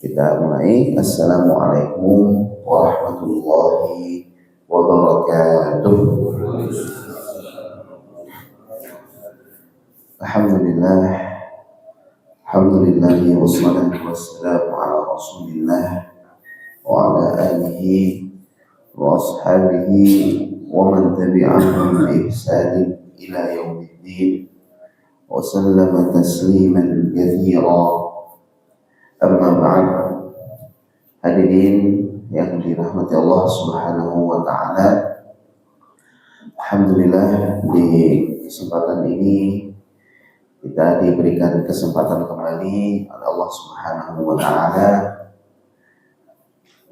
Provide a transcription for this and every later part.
Kita mulai. Assalamualaikum warahmatullahi wabarakatuh. Alhamdulillah, alhamdulillahi wassalatu wassalamu ala rasulillah wa ala alihi wa ashabihi wa man tabi'ahum bi ihsanin ila yaumiddin wa sallama tasliman katsira. Amma ba'd. Hadirin yang dirahmati Allah Subhanahu wa taala. Alhamdulillah, di kesempatan ini kita diberikan kesempatan kembali oleh Allah Subhanahu wa taala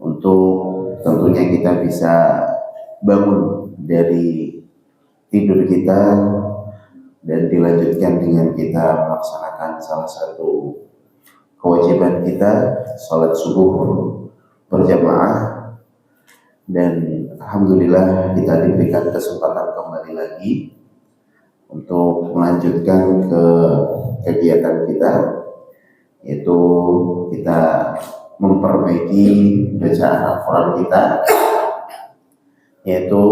untuk tentunya kita bisa bangun dari tidur kita dan dilanjutkan dengan kita melaksanakan salah satu kewajiban kita, salat subuh berjamaah. Dan alhamdulillah kita diberikan kesempatan kembali lagi untuk melanjutkan ke kegiatan kita, yaitu kita memperbaiki bacaan Al-Quran kita, yaitu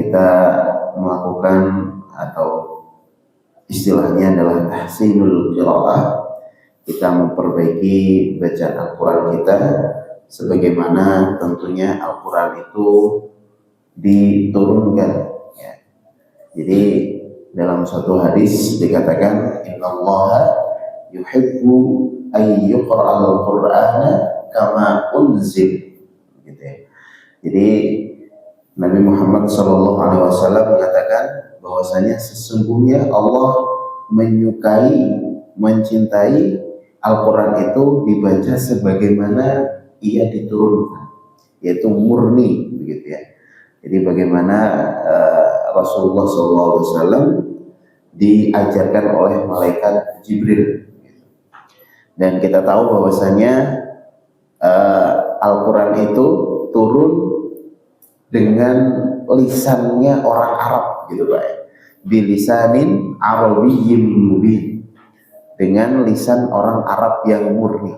kita melakukan atau istilahnya adalah tahsinul qiraah. Kita memperbaiki bacaan Al-Quran kita sebagaimana tentunya Al-Quran itu diturunkan ya. Jadi dalam suatu hadis dikatakan innallaha yuhibbu ay yuqra'al Qur'ana kama unzil gitu ya. Jadi Nabi Muhammad SAW mengatakan bahwasanya sesungguhnya Allah menyukai, mencintai Al-Quran itu dibaca sebagaimana ia diturunkan, yaitu murni begitu ya. Jadi bagaimana Rasulullah SAW diajarkan oleh malaikat Jibril. Dan kita tahu bahwasanya Al-Quran itu turun dengan lisannya orang Arab gitu Pak ya. Bilisanin Arabiyyin mubin, dengan lisan orang Arab yang murni.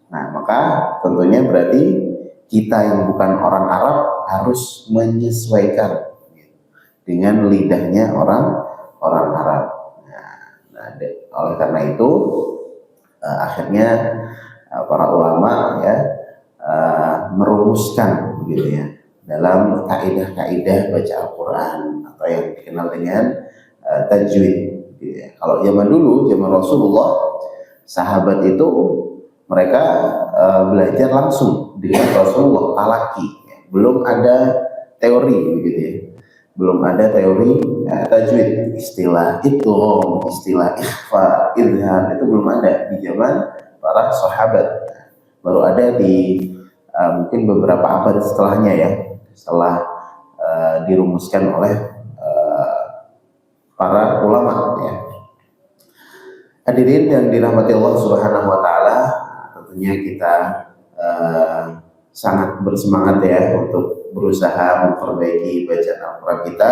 Nah, maka tentunya berarti kita yang bukan orang Arab harus menyesuaikan dengan lidahnya orang Arab. Nah, oleh karena itu akhirnya para ulama ya merumuskan begitu ya dalam kaidah-kaidah baca Al-Quran atau yang dikenal dengan tajwid. Kalau zaman dulu, zaman Rasulullah, sahabat itu mereka belajar langsung dengan Rasulullah talaki, belum ada teori begitu ya, belum ada teori tajwid, istilah itu, istilah ikhfa, idhar itu belum ada di zaman para sahabat. Baru ada di mungkin beberapa abad setelahnya ya, setelah dirumuskan oleh para ulama ya. Hadirin yang dirahmati Allah Subhanahu wa taala, tentunya kita sangat bersemangat ya untuk berusaha memperbaiki bacaan Al-Quran kita,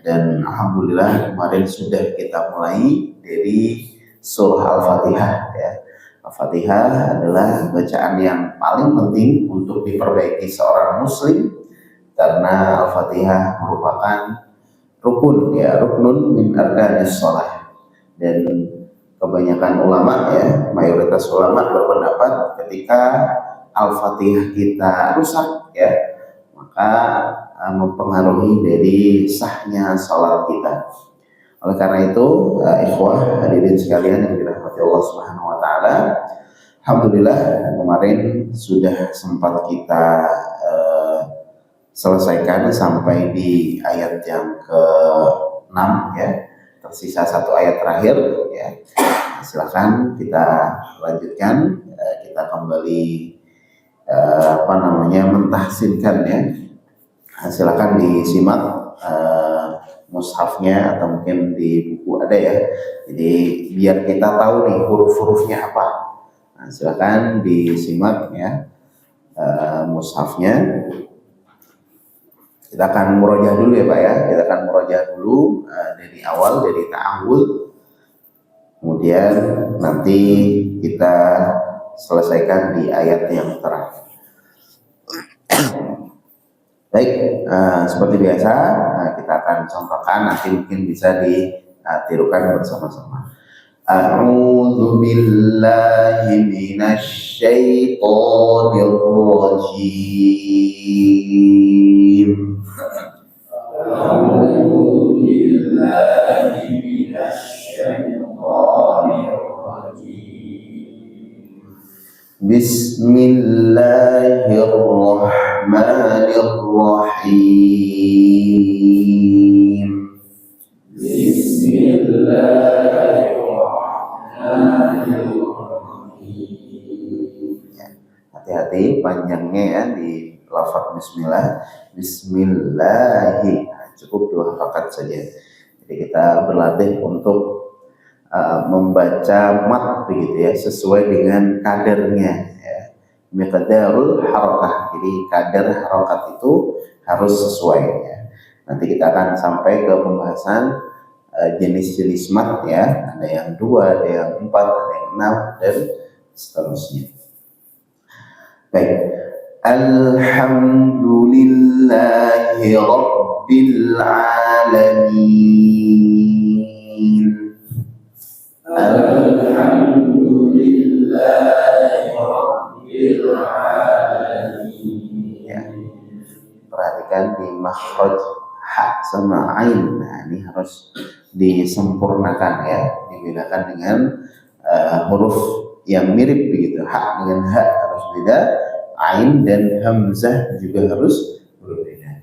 dan alhamdulillah kemarin sudah kita mulai dari surah Al-Fatihah ya. Al-Fatihah adalah bacaan yang paling penting untuk diperbaiki seorang muslim, karena Al-Fatihah merupakan rukun ya, ruknun min arkanis shalah. Dan kebanyakan ulama ya, mayoritas ulama berpendapat ketika Al-Fatihah kita rusak ya, maka mempengaruhi dari sahnya salat kita. Oleh karena itu, ikhwah hadirin sekalian yang dirahmati Allah Subhanahu wa taala, alhamdulillah kemarin sudah sempat kita selesaikan sampai di ayat yang ke-6 ya. Tersisa satu ayat terakhir ya. Silakan kita lanjutkan, kita kembali mentahsinkan ya. Silakan disimak mushafnya atau mungkin di buku ada ya. Jadi biar kita tahu nih huruf-hurufnya apa. Nah, silakan disimak ya mushafnya. Kita akan murojaah dulu ya Pak ya. Kita akan murojaah dulu dari awal, dari ta'awud. Kemudian nanti kita selesaikan di ayat yang terakhir. Baik, seperti biasa kita akan contohkan, nanti mungkin bisa ditirukan bersama-sama. A'udzu billahi minasy syaithanir rajim. A'udzu billahi minasy syaithanir rajim. Bismillahirrahmanirrahim. Hati-hati panjangnya ya di lafaz bismillah. Bismillahi, cukup 2 harokat saja. Jadi kita berlatih untuk membaca mat begitu ya, sesuai dengan kadarnya ya. Miqdarul harakah, jadi kadar harokat itu harus sesuai ya. Nanti kita akan sampai ke pembahasan jenis-jenis mat ya, ada yang 2, ada yang 4, ada yang 6 dan seterusnya. Baik, alhamdulillahi rabbil alamin. Alhamdulillahi rabbil alamin. Ya, perhatikan di makhraj ha sama ain. Nah, ini harus disempurnakan ya, dibedakan dengan huruf yang mirip begitu. Ha dengan ha harus beda, ain dan hamzah juga harus berbeda.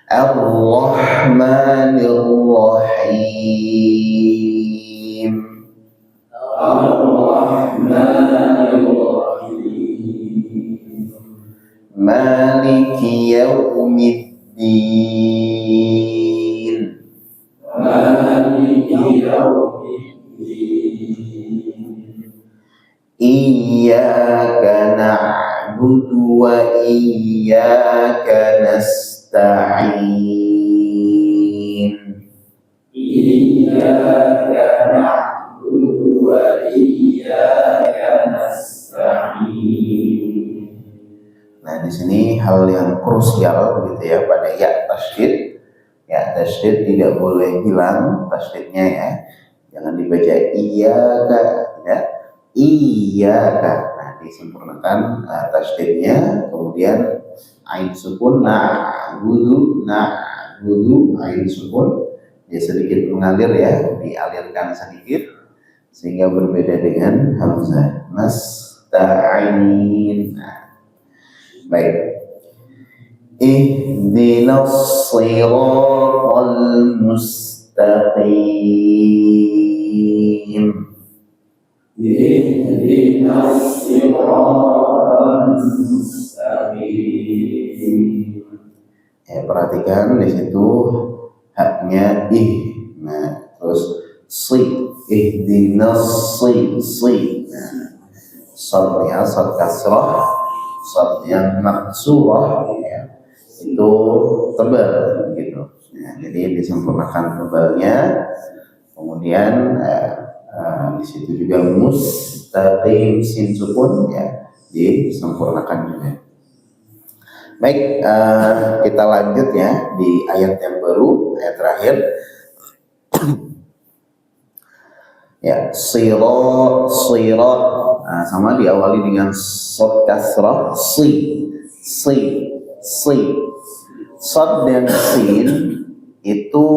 Ar-Rahmanir-Rahim. Ar-Rahmanir-Rahim. Maliki yaumiddin. Maliki yaumiddin. Iyyaka na'budu wa iyyaka nasta'in. Iyyaka na'budu wa iyyaka nasta'in. Nah, di sini hal yang krusial begitu ya pada ya tasydid. Ya, tasydid tidak boleh hilang tasydidnya ya. Jangan dibaca iyyaka ya. Iyyaka. Nah, disempurnakan tasydidnya, kemudian ain sukun na'budu ain sukun dia sedikit mengalir ya, dialirkan sedikit sehingga berbeda dengan hamzah. Nasta'in. Nah, baik. Ihdinas shiratal mustaqim. Ihdinas shiratal mustaqim. Ya, perhatikan di situ haknya ih. Nah, terus si. Ihdinas si. Nah, shadnya shad kasrah, shad yang maksurah ya, itu tebal gitu. Nah, jadi disempurnakan tebalnya. Kemudian di situ juga mustaqim sin sukun ya, disempurnakan juga. Baik, kita lanjut ya di ayat yang baru, ayat terakhir. Ya, sirat. Nah, sama diawali dengan shad kasrah, si. Shad dan sin itu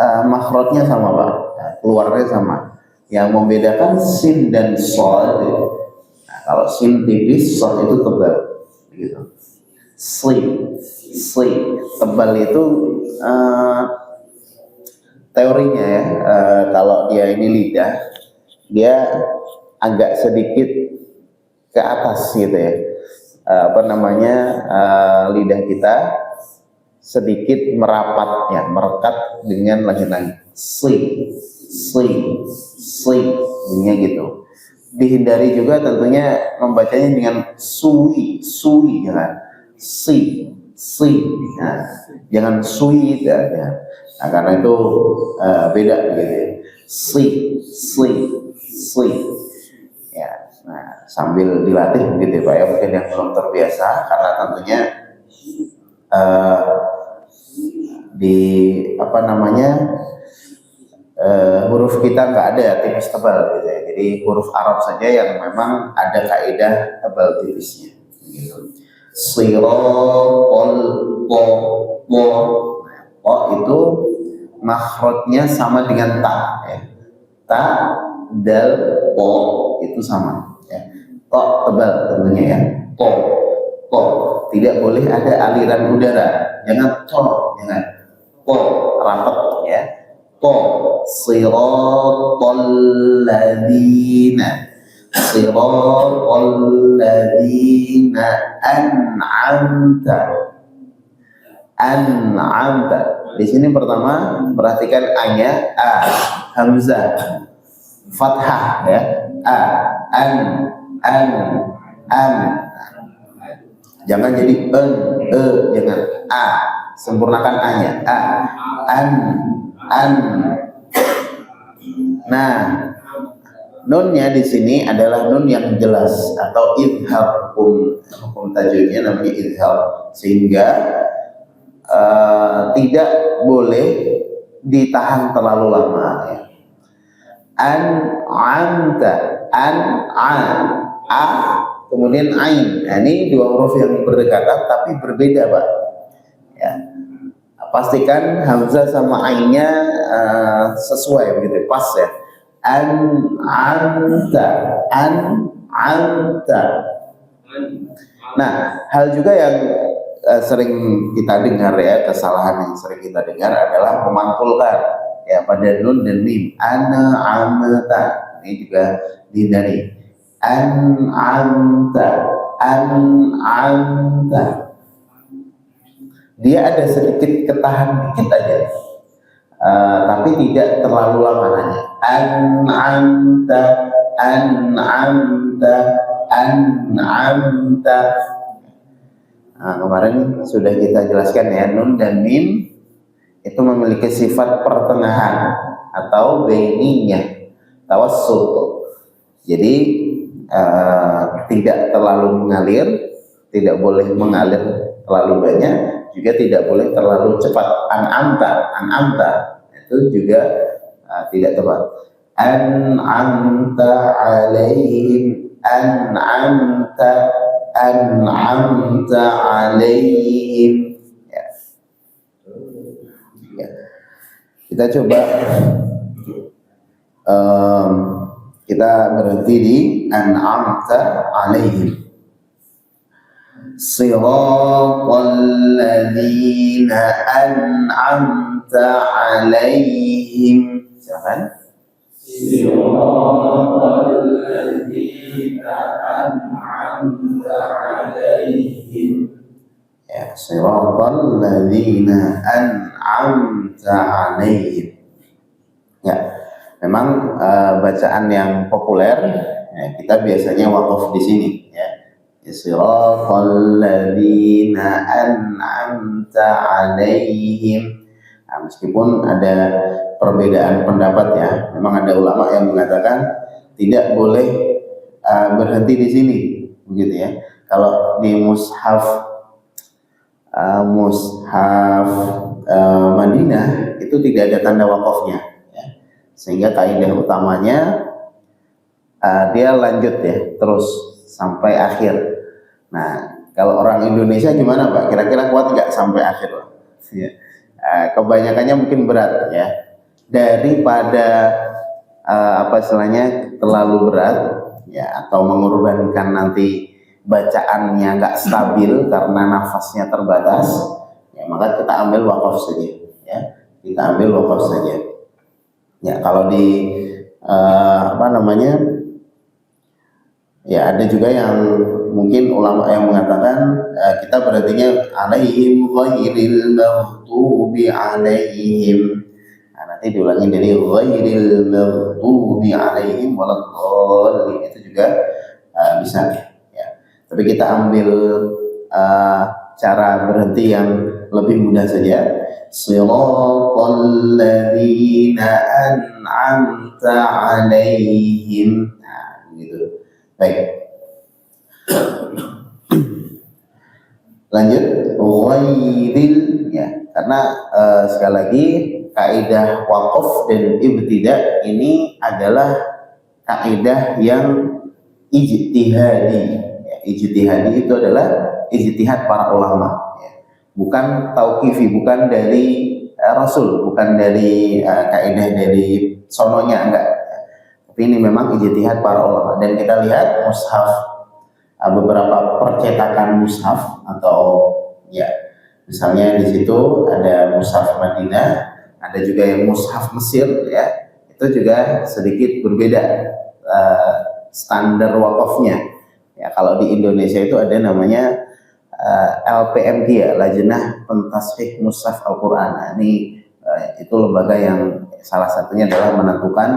makhrajnya sama Pak, keluarnya sama. Yang membedakan sin dan shad, nah, kalau sin tipis, shad itu tebal gitu. Tebal itu teorinya ya, kalau dia ini lidah, dia agak sedikit ke atas gitu ya, lidah kita sedikit merapat ya, merekat dengan langit-langit. Bunyinya gitu. Dihindari juga tentunya membacanya dengan sui jangan si. Nah, jangan sui ya. Nah, karena itu beda gitu ya. Si. Ya. Nah, sambil dilatih begitu ya Pak ya, mungkin yang belum terbiasa karena tentunya di apa namanya huruf kita nggak ada tipis tebal gitu ya. Jadi huruf Arab saja yang memang ada kaidah tebal tipisnya. Gitu. Sirotol po po po itu makhrajnya sama dengan ta ya. Ta dal po itu sama ya. To tebal tentunya ya. Po tidak boleh ada aliran udara. Jangan to, jangan po rapat ya. Po siratal ladzina siratal ladzina an'amta. Di sini pertama perhatikan a-nya a hamzah fathah ya, a an jangan jadi jangan a, sempurnakan a-nya a an. Nah, nunnya di sini adalah nun yang jelas atau idhar, hukum tajwidnya namanya idhar, sehingga tidak boleh ditahan terlalu lama ya. An'amta a kemudian ain. Nah, ini dua huruf yang berdekatan tapi berbeda Pak ya. Pastikan hamzah sama ainnya sesuai begitu, pas ya. An'amta. Nah, hal juga yang sering kita dengar ya, kesalahan yang sering kita dengar adalah memantulkan ya pada nun dan mim. An'amta, ini juga dihindari. An'amta. Dia ada sedikit ketahan dikit aja, tapi tidak terlalu lama nanya. An'amta. Nah, kemarin sudah kita jelaskan ya, nun dan mim itu memiliki sifat pertengahan atau bainiyah, tawassut. Jadi tidak terlalu mengalir, tidak boleh mengalir terlalu banyak, juga tidak boleh terlalu cepat. An'amta itu juga tidak tepat. An'amta alaihim, an'amta alaihim ya. Ya. Kita coba kita berhenti di an'amta alaihim. Siratal ladzina an'amta alaihim. Silakan. Siratal ladzina an'amta alaihim. Ya, siratal ladzina an'amta alaihim. Ya, memang bacaan yang populer ya, kita biasanya waqaf di sini ya. Siratal ladzina an'amta alaihim. Nah, meskipun ada perbedaan pendapat ya, memang ada ulama yang mengatakan tidak boleh berhenti di sini, begitu ya. Kalau di mushaf Madinah itu tidak ada tanda wakafnya, ya. Sehingga kaidah utamanya dia lanjut ya, terus sampai akhir. Nah, kalau orang Indonesia gimana Pak? Kira-kira kuat nggak sampai akhir Pak? Ya. Kebanyakannya mungkin berat ya. Daripada apa istilahnya terlalu berat ya, atau mengorbankan nanti bacaannya nggak stabil karena nafasnya terbatas, ya maka kita ambil wakaf saja ya. Kita ambil wakaf saja. Ya, kalau di apa namanya? Ya, ada juga yang mungkin ulama yang mengatakan kita berartinya alaihim ghairil maghdubi alaihim. Nah, nanti diulangi dari ghairil maghdubi alaihim waladdallin, itu juga bisa ya. Tapi kita ambil cara berhenti yang lebih mudah saja. Siratal ladzina an'amta alaihim. Nah, gitu. Baik. Lanjut, ghairil ya, karena sekali lagi kaidah waqaf dan ibtida ini adalah kaidah yang ijtihadi. Ya, ijtihadi itu adalah ijtihad para ulama, ya. Bukan tauqifi, bukan dari Rasul, bukan dari kaidah dari sononya, enggak. Tapi ini memang ijtihad para ulama. Dan kita lihat mushaf, beberapa percetakan mushaf atau ya misalnya di situ ada mushaf Madinah, ada juga yang mushaf Mesir, ya itu juga sedikit berbeda standar wakafnya. Ya kalau di Indonesia itu ada namanya LPMD ya, Lajnah Pentashih Mushaf Al-Quran. Nah, ini itu lembaga yang salah satunya adalah menentukan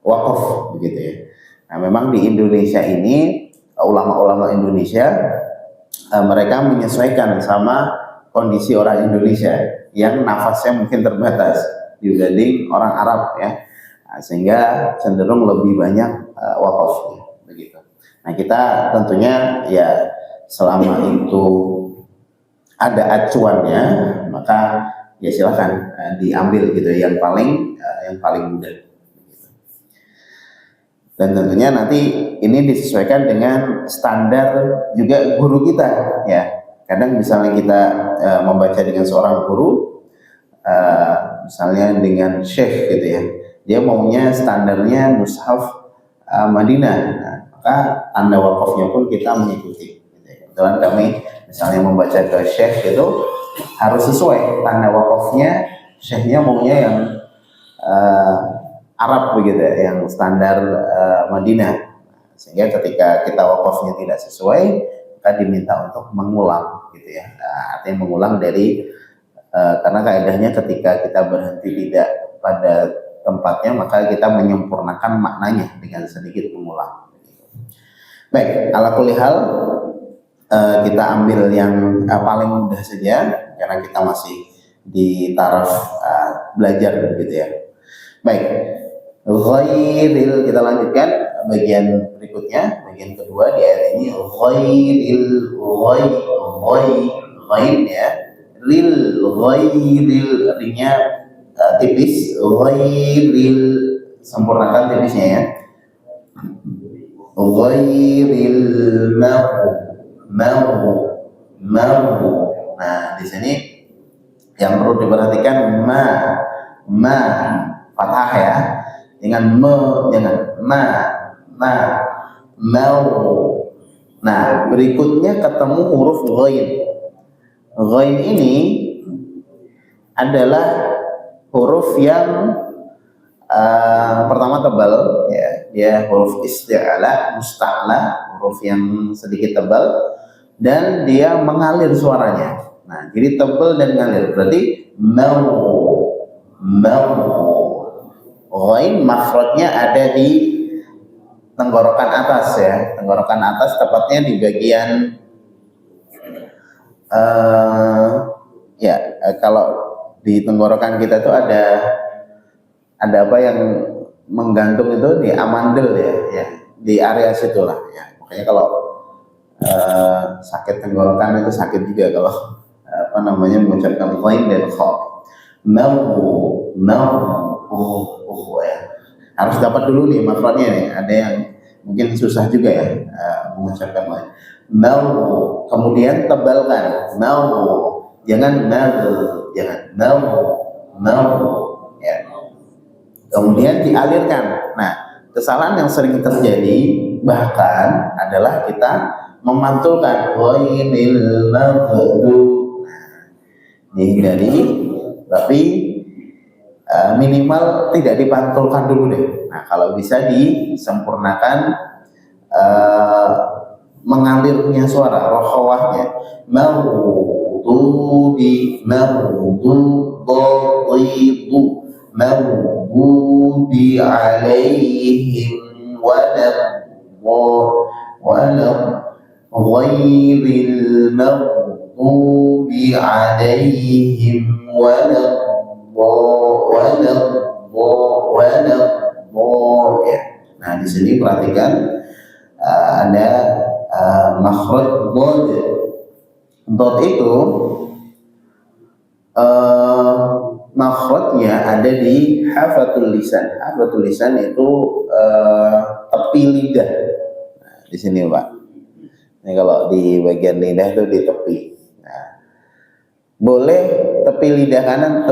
wakaf begitu ya. Nah, memang di Indonesia ini ulama-ulama Indonesia mereka menyesuaikan sama kondisi orang Indonesia yang nafasnya mungkin terbatas dibanding orang Arab ya. Nah, sehingga cenderung lebih banyak wakaf begitu. Nah, kita tentunya ya selama itu ada acuannya maka ya silakan diambil gitu yang paling mudah. Dan tentunya nanti ini disesuaikan dengan standar juga guru kita ya. Kadang misalnya kita membaca dengan seorang guru, misalnya dengan syekh gitu ya, dia maunya standarnya mushaf Madinah, nah, maka tanda wakafnya pun kita mengikuti gitu ya. Kebetulan kami misalnya membaca ke syekh itu harus sesuai tanda wakafnya, syekhnya maunya yang Arab begitu ya, yang standar Madinah, sehingga ketika kita wakafnya tidak sesuai maka diminta untuk mengulang gitu ya. Artinya mengulang dari karena kaidahnya ketika kita berhenti tidak pada tempatnya maka kita menyempurnakan maknanya dengan sedikit mengulang. Baik, ala kulli hal kita ambil yang paling mudah saja karena kita masih di taraf belajar gitu ya. Baik, ghairil, kita lanjutkan bagian berikutnya, bagian kedua di ayat ini. Ghairil, ghair ya, ghairil ringnya tipis, ghairil sempurnakan tipisnya ya. Ghairil mau. Nah di sini yang perlu diperhatikan ma fathah ya, dengan jangan mau. Nah berikutnya ketemu huruf ghain. Ghain ini adalah huruf yang pertama tebal ya, dia huruf isti'ala, musta'la, huruf yang sedikit tebal dan dia mengalir suaranya. Nah jadi tebal dan mengalir, berarti mau. Ghain makhrajnya ada di tenggorokan atas ya, tenggorokan atas tepatnya di bagian kalau di tenggorokan kita itu ada apa yang menggantung itu di amandel ya, di area situlah ya. Makanya kalau sakit tenggorokan itu sakit juga kalau mengucapkan ghain dan kha. Mau ya. Harus dapat dulu nih makhrajnya nih. Ada yang mungkin susah juga ya mengucapkan mau. Kemudian tebalkan mau. Jangan mau ya. Kemudian dialirkan. Nah, kesalahan yang sering terjadi bahkan adalah kita memantulkan ghainil maghdub. Dihindari, tapi minimal tidak dipantulkan dulu deh. Nah, kalau bisa disempurnakan mengalirnya suara, rokhawahnya. Maghdubi alaihim ghairil maghdubi alaihim ya. sini perhatikan ada makhraj dhad. Dhad itu makhrajnya ada di hafatul lisan. Hafatul lisan itu tepi lidah. Nah, di sini Pak. Ini kalau di bagian lidah itu di tepi. Nah, boleh tepi lidah kanan,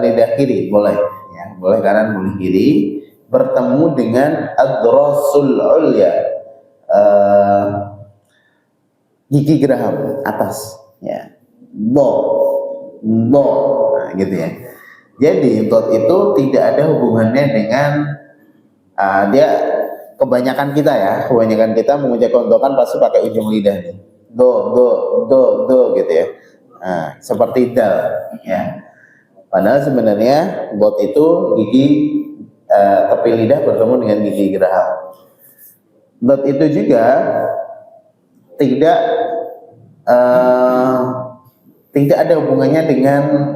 lidah kiri boleh. Ya, boleh kanan, boleh kiri. Bertemu dengan adrasul ulya, gigi geraham atas. Ya, bo, nah, gitu ya. Jadi dot itu tidak ada hubungannya dengan dia kebanyakan kita mengucapkan do kan pasti pakai ujung lidah nih. Do gitu ya. Nah, seperti dal ya. Padahal sebenarnya dot itu gigi tepi lidah bertemu dengan gigi geraham. Dot itu juga tidak ada hubungannya dengan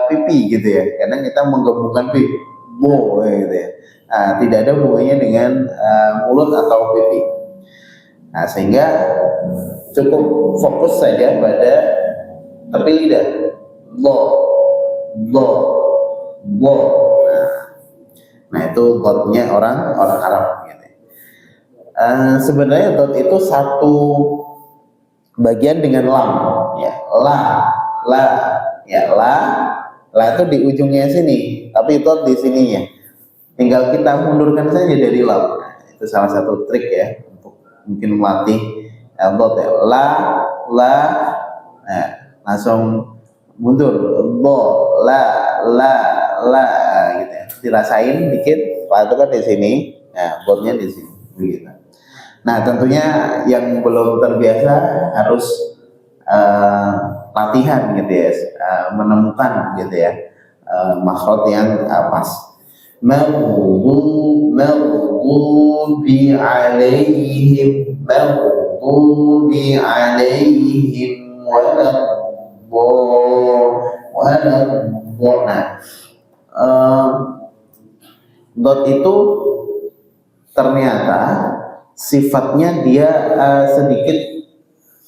pipi gitu ya, karena kita menggabungkan pipi, gitu ya. Nah, tidak ada hubungannya dengan mulut atau pipi. Nah, sehingga cukup fokus saja pada tepi lidah, bo. Nah, itu dotnya orang Arab. Gitu. Sebenarnya dot itu satu bagian dengan lam, ya, la itu di ujungnya sini, tapi itu di sininya. Tinggal kita mundurkan saja dari lam. Nah, itu salah satu trik ya untuk mungkin melatih dot ya. La, nah, langsung mundur, la, gitu ya. Dirasain dikit, la itu kan di sini, nah, dotnya di sini, begitu. Nah, tentunya yang belum terbiasa harus latihan gitu ya, menemukan gitu ya makhraj yang pas. Maghdubi alaihim waladhdallin. Dot itu ternyata sifatnya dia sedikit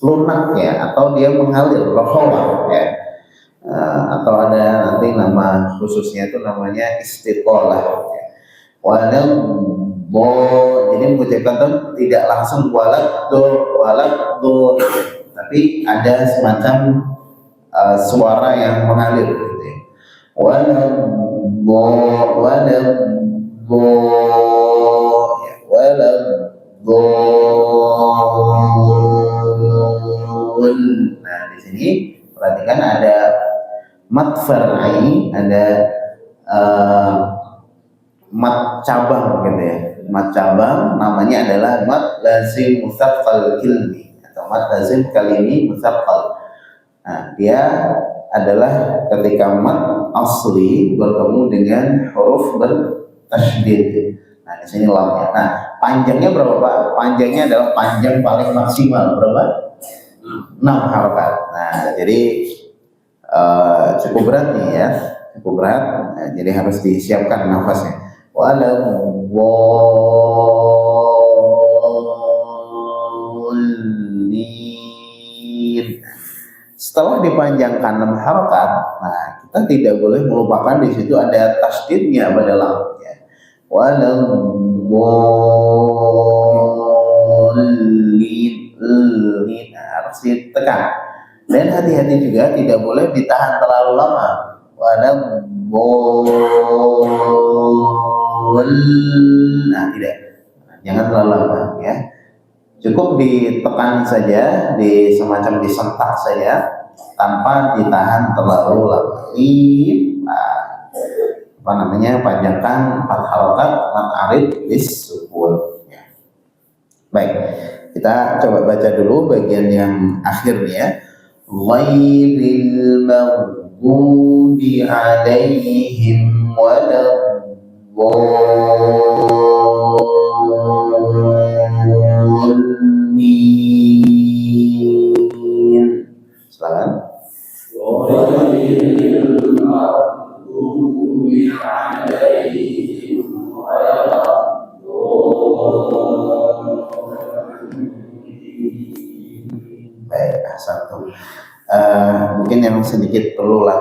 lunak ya, atau dia mengalir rohawah ya, atau ada nanti nama khususnya itu namanya istiqolah ya. Jadi mengucapkan itu tidak langsung walad do, tapi ada semacam suara yang mengalir gitu ya. Nah, di sini perhatikan ada mat far'i, ada mat cabang gitu ya. Mat cabang namanya adalah mat lazim mutsaqqal kilmi atau mat lazim kalimi mutsaqqal. Nah, dia adalah ketika mat asli bertemu dengan huruf bertasydid. Nah, di sini lamnya. Nah, panjangnya berapa Pak? Panjangnya adalah panjang paling maksimal berapa? 6 harokat. Nah, jadi cukup berat nih ya, cukup berat. Nah, jadi harus disiapkan nafasnya. Setelah dipanjangkan 6 harokat, nah kita tidak boleh melupakan di situ ada tasdidnya pada lam. Harus ditekan, dan hati-hati juga tidak boleh ditahan terlalu lama. Nah, tidak, jangan terlalu lama ya, cukup ditekan saja, di semacam disentak saja tanpa ditahan terlalu lama. Panjangkan 4 harokat mat arid bis sukun ya. Baik, kita coba baca dulu bagian yang akhirnya. Ghairil maghdubi alaihim waladhdallin. Silakan.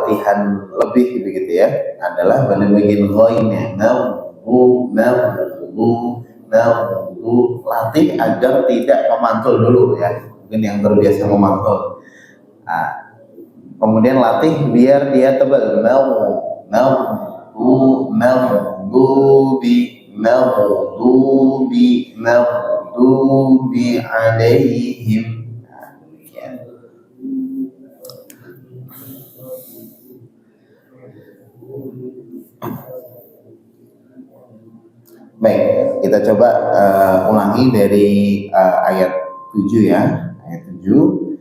latihan lebih begitu ya, adalah pada bagian ghainnya. Latih agar tidak memantul dulu ya. Mungkin yang terbiasa memantul. Nah, kemudian latih biar dia tebal. Maghdubi alaihim. Nah, demikian. Baik, kita coba ulangi dari ayat 7 ya. Ayat 7.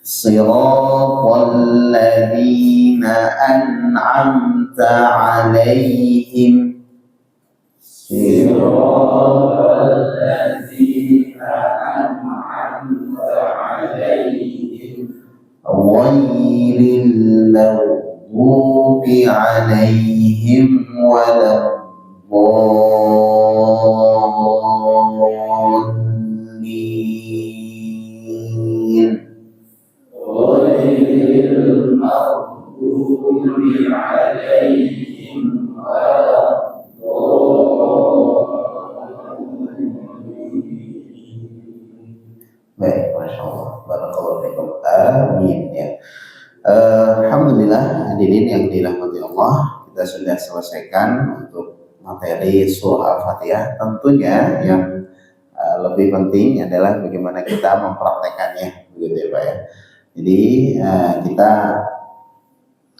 Siratal ladzina an'amta 'alaihim. Siratal ladzina an'amta 'alaihim. Ghairil maghdubi 'alaihim waladdallin. Ghairil maghdubi 'alaihim waladdallin. Baik, masya Allah, barakallahu fikum, amin ya. Alhamdulillah, hadirin yang dirahmati Allah, kita sudah selesaikan untuk materi surah Al-Fatihah. Tentunya yang lebih penting adalah bagaimana kita mempraktekannya, begitu ya Pak ya. Jadi kita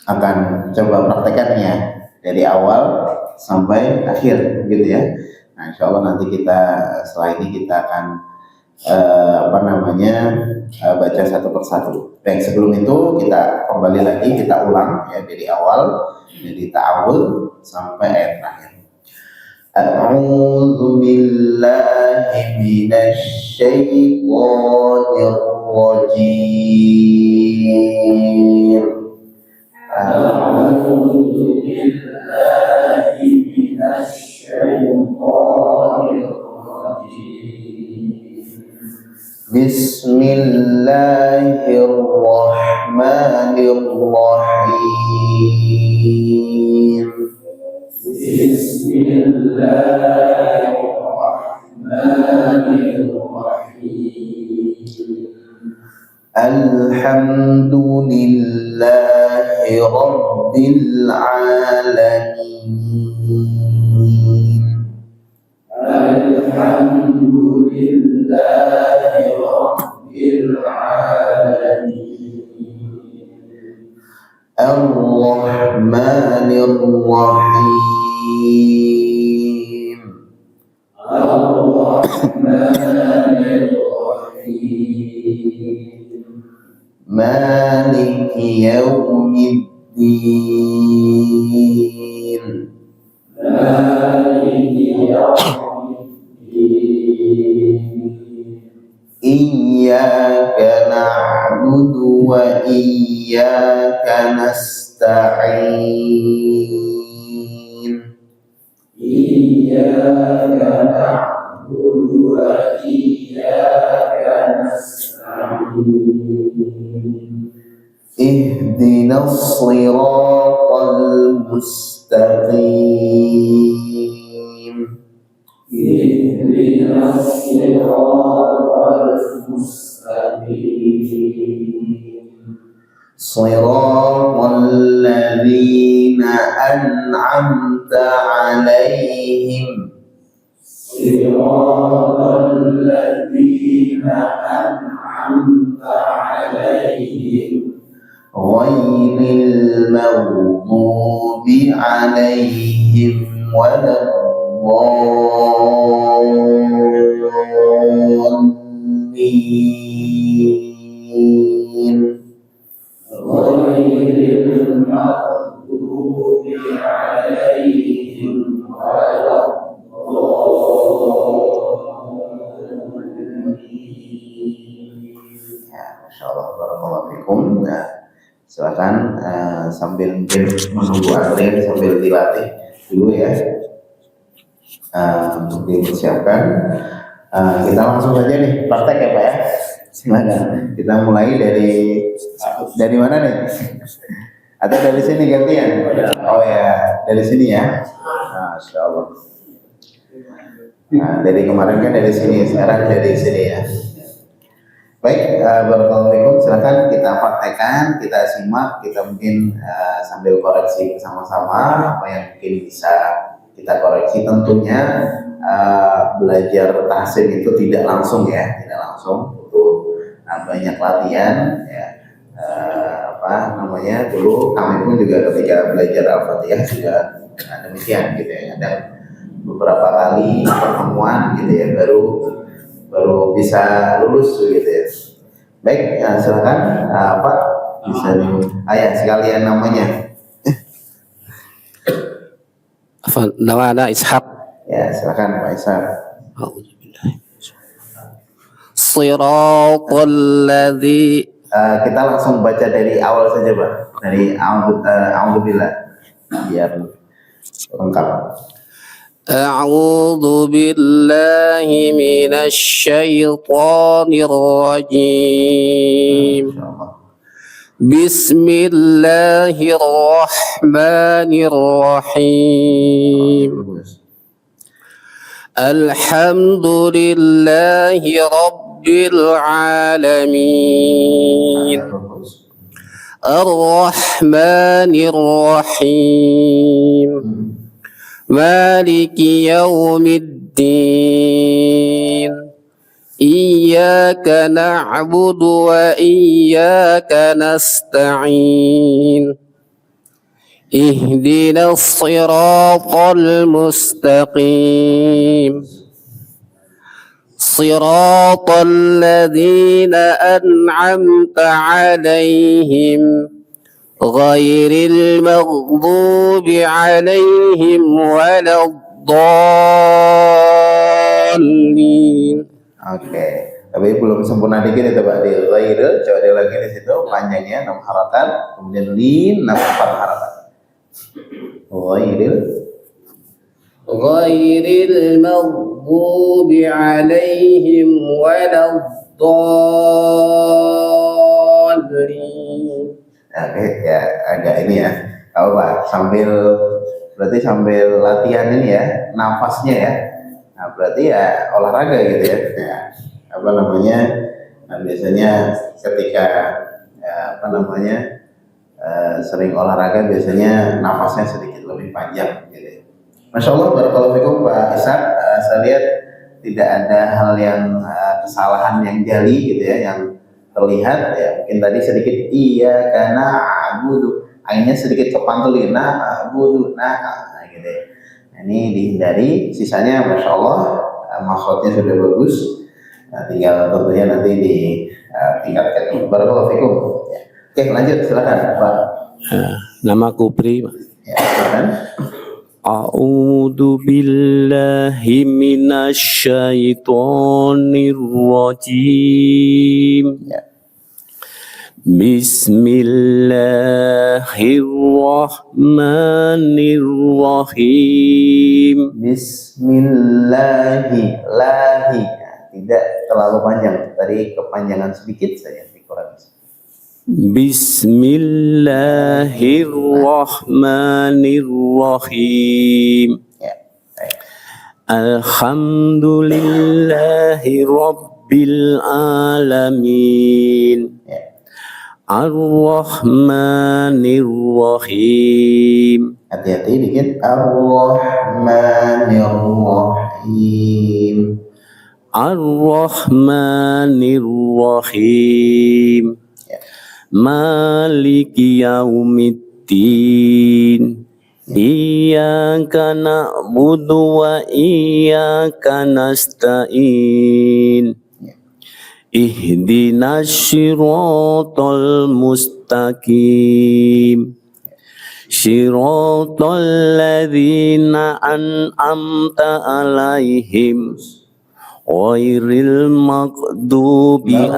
akan coba praktekannya dari awal sampai akhir, gitu ya. Nah, insya Allah nanti kita setelah ini kita akan baca satu persatu. Baik, sebelum itu kita kembali lagi, kita ulang ya dari awal, dari ta'awud sampai ayat terakhir. A'udzu billahi minasy syaithanir rajim. A'udzu billahi minasy syaithanir rajim. Bismillahirrahmanirrahim. Bismillahirrahmanirrahim. Alhamdulillahi Rabbil Alamin. Alhamdulillahi Rabbil Alamin. Ar-Rahmanir Rahim. Ar-Rahmanir Rahim. Maliki Yawmiddin. Maliki Yawmiddin. Iyyaka na'budu wa iyyaka nasta'in. Iyyaka na'budu wa iyyaka nasta'in. Ihdinas siratal mustaqim. Ihdinas siratal mustaqim. Siratal ladzina an'amta 'alaihim. Siratal ladzina an'amta 'alaihim. Ghairil maghdubi 'alaihim waladdallin. Ghairil maghdubi 'alaihim waladdallin. Ya, masyaallah, barakallahu fikum. Nah, silakan sambil menunggu antrean sambil dilatih dulu ya, untuk dipersiapkan. Kita langsung saja nih praktek ya Pak ya. Silakan. Kita mulai dari mana nih? Atau dari sini gantian? Oh ya, dari sini ya. Masya Allah. Nah, dari kemarin kan dari sini, sekarang dari sini ya. Baik, barakallahu fikum. Silakan kita praktekkan, kita simak, kita mungkin sambil koreksi bersama-sama apa yang mungkin bisa kita koreksi. Tentunya belajar tahsin itu tidak langsung ya, tidak langsung, butuh banyak latihan ya. Apa namanya, dulu kami pun juga ketika belajar Al-Fatihah juga demikian gitu ya, dan beberapa kali pertemuan gitu ya baru bisa lulus gitu ya. Baik, silakan Pak bisa ayat sekalian namanya. Nama ada Ishak. Ya, silakan Pak Ishak. Siratal ladzi. Kita langsung baca dari awal saja, Pak. Dari A'udzubillah biar lengkap. A'udzu billahi minasy syaithanir rajim. Bismillahirrahmanirrahim. Alhamdulillahi rabbil alamin. Ar-Rahmanir Rahim. Maliki yaumiddin. Iyyaka na'budu wa iyyaka nasta'in. Ihdinas siratal mustaqim. Siratal ladzina an'amta 'alaihim ghairil maghdubi 'alaihim waladdallin. Oke, tapi belum sempurna dikit itu Pak, di ghairil, coba dia lagi di situ panjangnya 6 harakat, kemudian lin 4 harakat. Ghairil maghdubi 'alaihim waladdallin. Oke, ya agak ini ya. Tahu Pak, berarti sambil latihan ini ya, nafasnya ya. Nah, berarti ya olahraga gitu ya. Ya apa namanya? Nah, biasanya ketika sering olahraga biasanya nafasnya sedikit lebih panjang gitu ya. Masya Allah, barakallahu fikum Pak Ishak. Saya lihat tidak ada hal yang kesalahan yang jali gitu ya, yang terlihat ya. Mungkin tadi sedikit iya karena abudu, akhirnya sedikit kepantulin abudu gitu ya. Nah, ini dihindari. Sisanya Masya Allah, maksudnya sudah bagus. Nah, tinggal tentunya nanti ditingkatkan. Barakallahu fikum. Ya. Oke, lanjut silakan Pak. Nama Kupri. Ya, silakan. A'udzu billahi minasy syaithanir rajim. Ya. Bismillahirrahmanirrahim. Bismillahi, tidak terlalu panjang. Tadi kepanjangan sedikit saja dikurangi. Bismillahirrahmanirrahim. Ya. Alhamdulillahi rabbil alamin. Ya. Ar-Rahmanir-Rahim. Hati-hati dikit. Ar-Rahmanir-Rahim. Ar-Rahmanir-Rahim. Ya. Maliki yaumiddin. Iyyaka na'budu wa iyyaka nasta'in. Ihdinas siratal mustaqim. Siratal ladzina an'amta 'alaihim ghairil maghdubi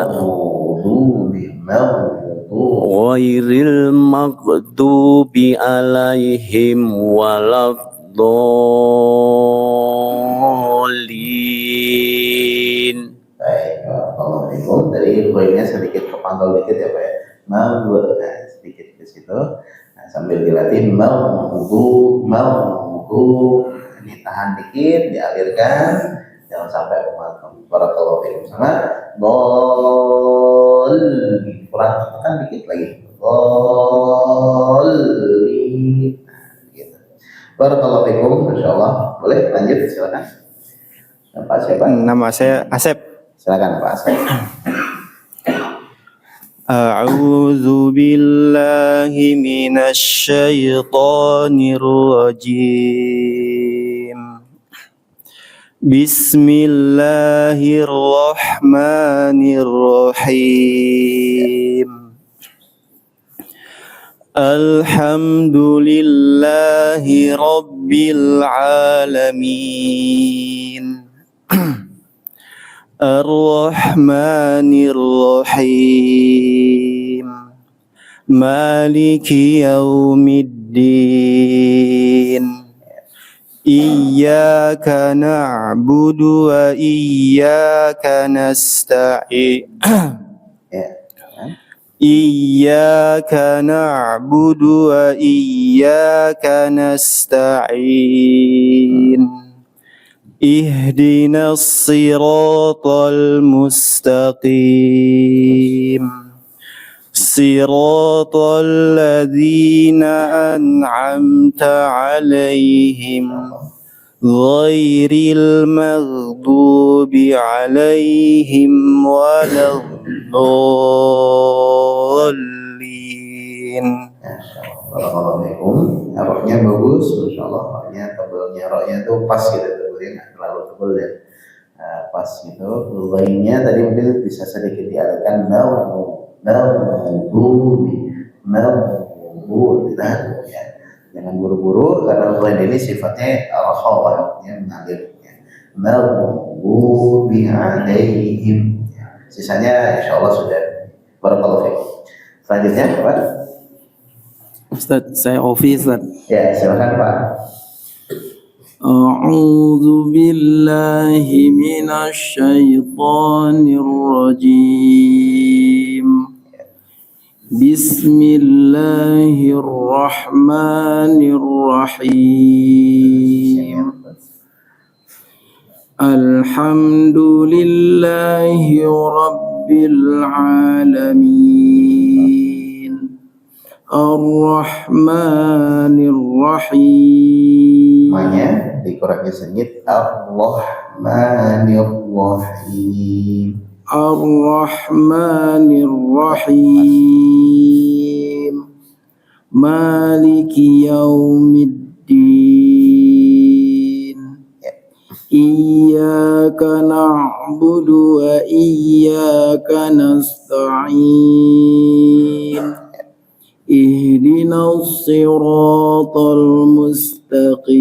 alaihim waladdallin. Baik, kalau itu dari poinnya sedikit kepantau dikit ya Pak ya. Sedikit ke situ. Nah, sambil dilatih maudu. Ini tahan dikit, dialirkan, jangan sampai kemakan. Barakallahu fiikum. Sama dol, kurang tekan dikit lagi. Dol, gitu. Barakallahu fiikum, masyaallah. Boleh lanjut, silakan. Pak siapa? Nama saya Asep. Silakan Pak Asep. A'udzu billahi minasy syaithanir rajim. Bismillahirrahmanirrahim. Alhamdulillahi rabbil alamin. Ar-Rahmanir Rahim. Maliki yaumiddin. Iyyaka na'budu wa iyyaka nasta'in. Iyyaka na'budu wa iyyaka nasta'in. Ihdinas siratal mustaqim. Siratal ladzina an'amta 'alaihim ghairil maghdubi 'alaihim waladdallin. Assalamualaikum. Roknya bagus, masyaallah. Roknya tebalnya, roknya itu pas gitu, tebalnya nggak terlalu tebal ya, pas gitu. Lainnya tadi mungkin bisa sedikit dialihkan ditahan ya. Jangan buru-buru karena lain ini sifatnya rakhawah, ya, mengalir. Maghdubi alaihim. Sisanya insyaallah sudah. Barakallahu fiikum. Selanjutnya Pak. Ustaz, saya Ofi, Ustaz. Ya, silakan Pak. A'udzu billahi minasy syaithanir rajim. Bismillahirrahmanirrahim. Alhamdulillahi rabbil alamin. Ar-Rahmanir Rahim. Namanya dikurangi sedikit. Ar-Rahmanir Rahim. Ar-Rahmanir Rahim. Maliki yaumiddin. Iyyaka na'budu wa iyyaka nasta'in. Ihdinas siratal mustaqim.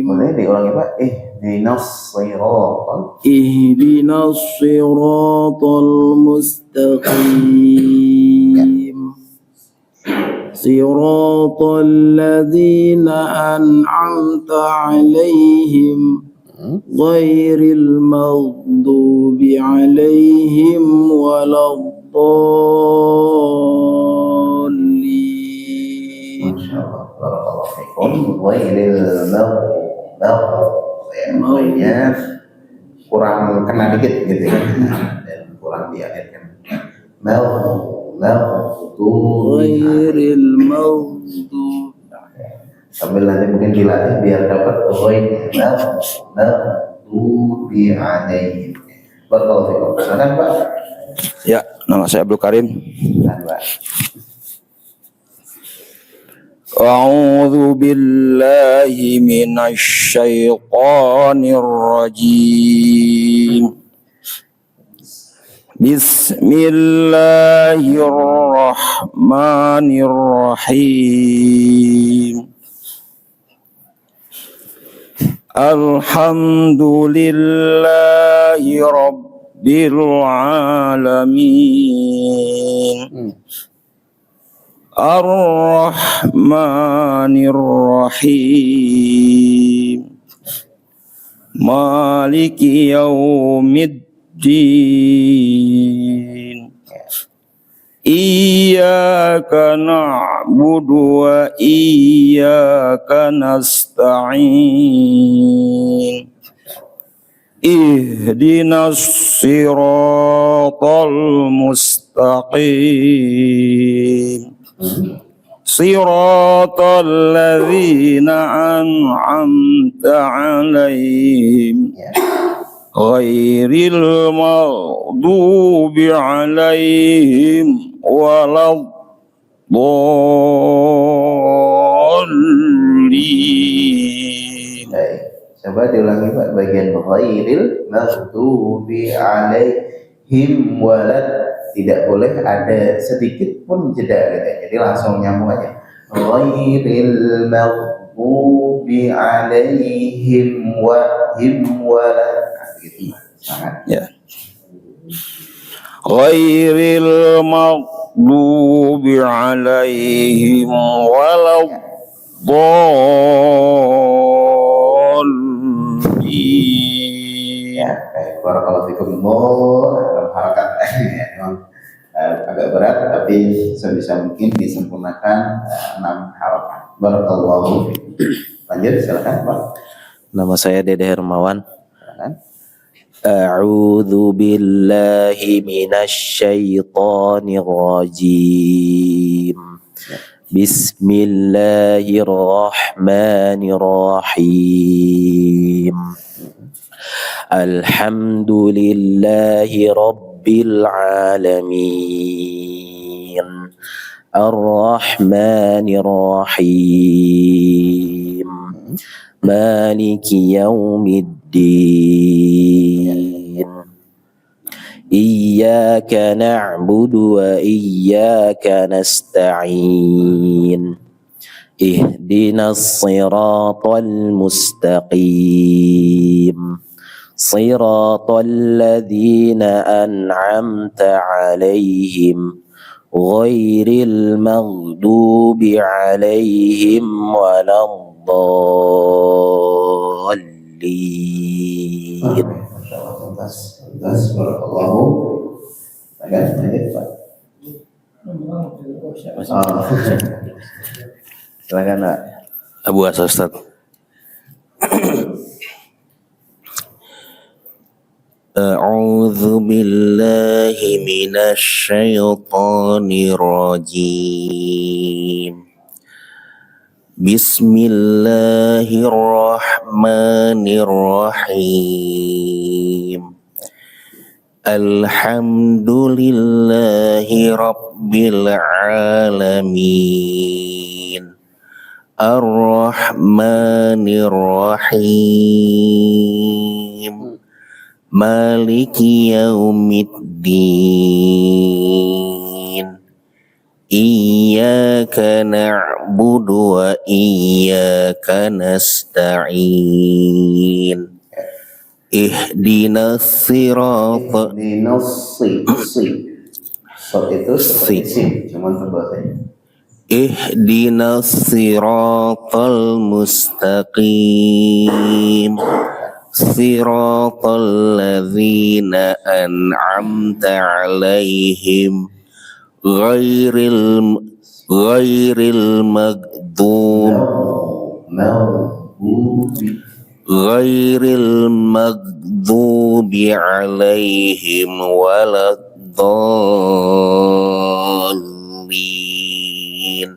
Boleh diulangi Pak? Ihdinas siratal mustaqim. Siratal ladzina an'amta 'alaihim ghairil maghdubi 'alaihim waladdallin. Masyaallah. Barakallahu fiikum. Ghairil maghdubi. Kurang kena dikit gitu ya. Dan kurang diakhirkan. Ghairil maghdubi. Sambil nanti mungkin dilatih biar dapat ghairil maghdubi alaihim. Barakallahu fiikum. Silakan Pak. Ya, nama saya Abdul Karim. Silakan Pak. A'udzu billahi minasy syaithanir rajim. Bismillahirrahmanirrahim. Alhamdulillahi rabbil alamin. Ar-Rahmanir Rahim. Maliki yaumiddin. Iyyaka na'budu wa iyyaka nasta'in. Ihdinas siratal mustaqim. Siratal ladzina an'amta 'alaihim. Ya. Ghairil maghdubi 'alaihim waladdallin. Baik. Coba diulangi Pak bagian ghairil maghdubi 'alaihim walad. Tidak boleh ada sedikit pun jeda gitu. Jadi langsung nyambung aja. Ghairil maghdubi 'alaihim walad. Nah, gitu. Sangat. Ya. Ghairil maghdubi 'alaihim waladdallin. Ya, baik. Barakallahu fikum. Dalam harakat memang agak berat, tapi sebisa mungkin disempurnakan 6 harakat. Barakallahu fikum. Lanjut, silakan Pak. Nama saya Dede Hermawan. Silakan. A'udzu billahi minasyaitonir rajim. Bismillahirrahmanirrahim. Alhamdulillahi rabbil alamin. Ar-Rahmanir Rahim. Maliki yaumiddin. Iyyaka na'budu wa iyyaka nasta'in. Ihdinas siratal mustaqim. Siratal ladzina an'amta 'alaihim. Ghairil maghdubi 'alaihim waladdallin. Tuntas, barakallahu. Lanjut Pak. Silakan Pak. Abu Asa Ustaz. A'udzu billahi minasy syaithanir rajim. Bismillahirrahmanirrahim. Alhamdulillahi rabbil alamin. Ar-Rahmanir Rahim. Maliki yaumiddin. Iyyaka na'budu wa iyyaka nasta'in. Ihdinas sirata. So itu seperti sim, cuman tebal saja. Ihdinas siratal mustaqim. Siratal ladzina an'amta 'alaihim. Ghairil maghdubi 'alaihim waladdallin.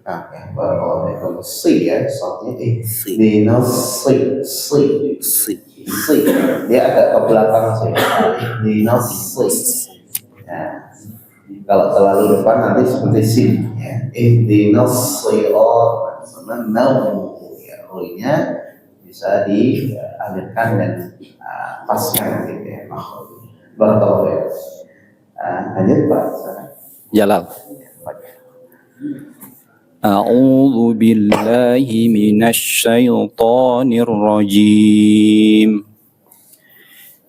Oke, barakallahu fikum. Si ya, soalnya si. Dia agak ke belakang sih. Nah, kalau terlalu depan nanti seperti sin ya. Ihdinas siratal ya, nya bisa dialirkan dan paskan gitu ya. Barakallahu fikum. Lanjut Pak. Jalal. A'udzu billahi minasy syaithanir rajim.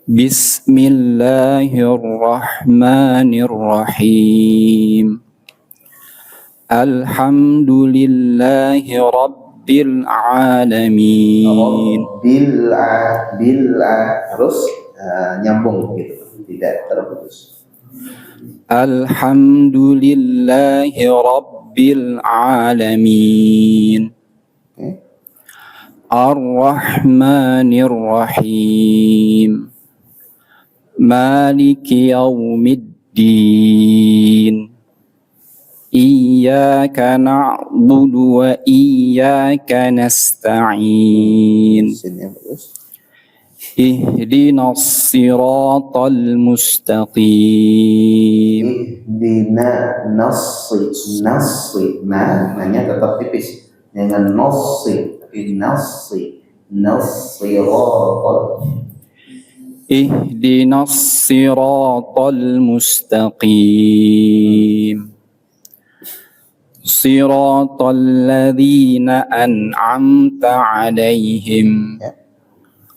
Bismillahirrahmanirrahim. Alhamdulillahi rabbil alamin. Bil terus nyambung gitu, tidak terputus. Alhamdulillahi Rabbil Alamin. Oke. Ar-Rahmanir Rahim. Maliki Yaumiddin. Iyyaka na'budu wa iyyaka nasta'in. Sinnya bagus. Ihdinas siratal mustaqim. Ihdina nasi. Nanya tetap tipis. Jangan nasi. Tapi nasiratal. Ihdinas siratal mustaqim. Siratal ladzina an'amta 'alaihim.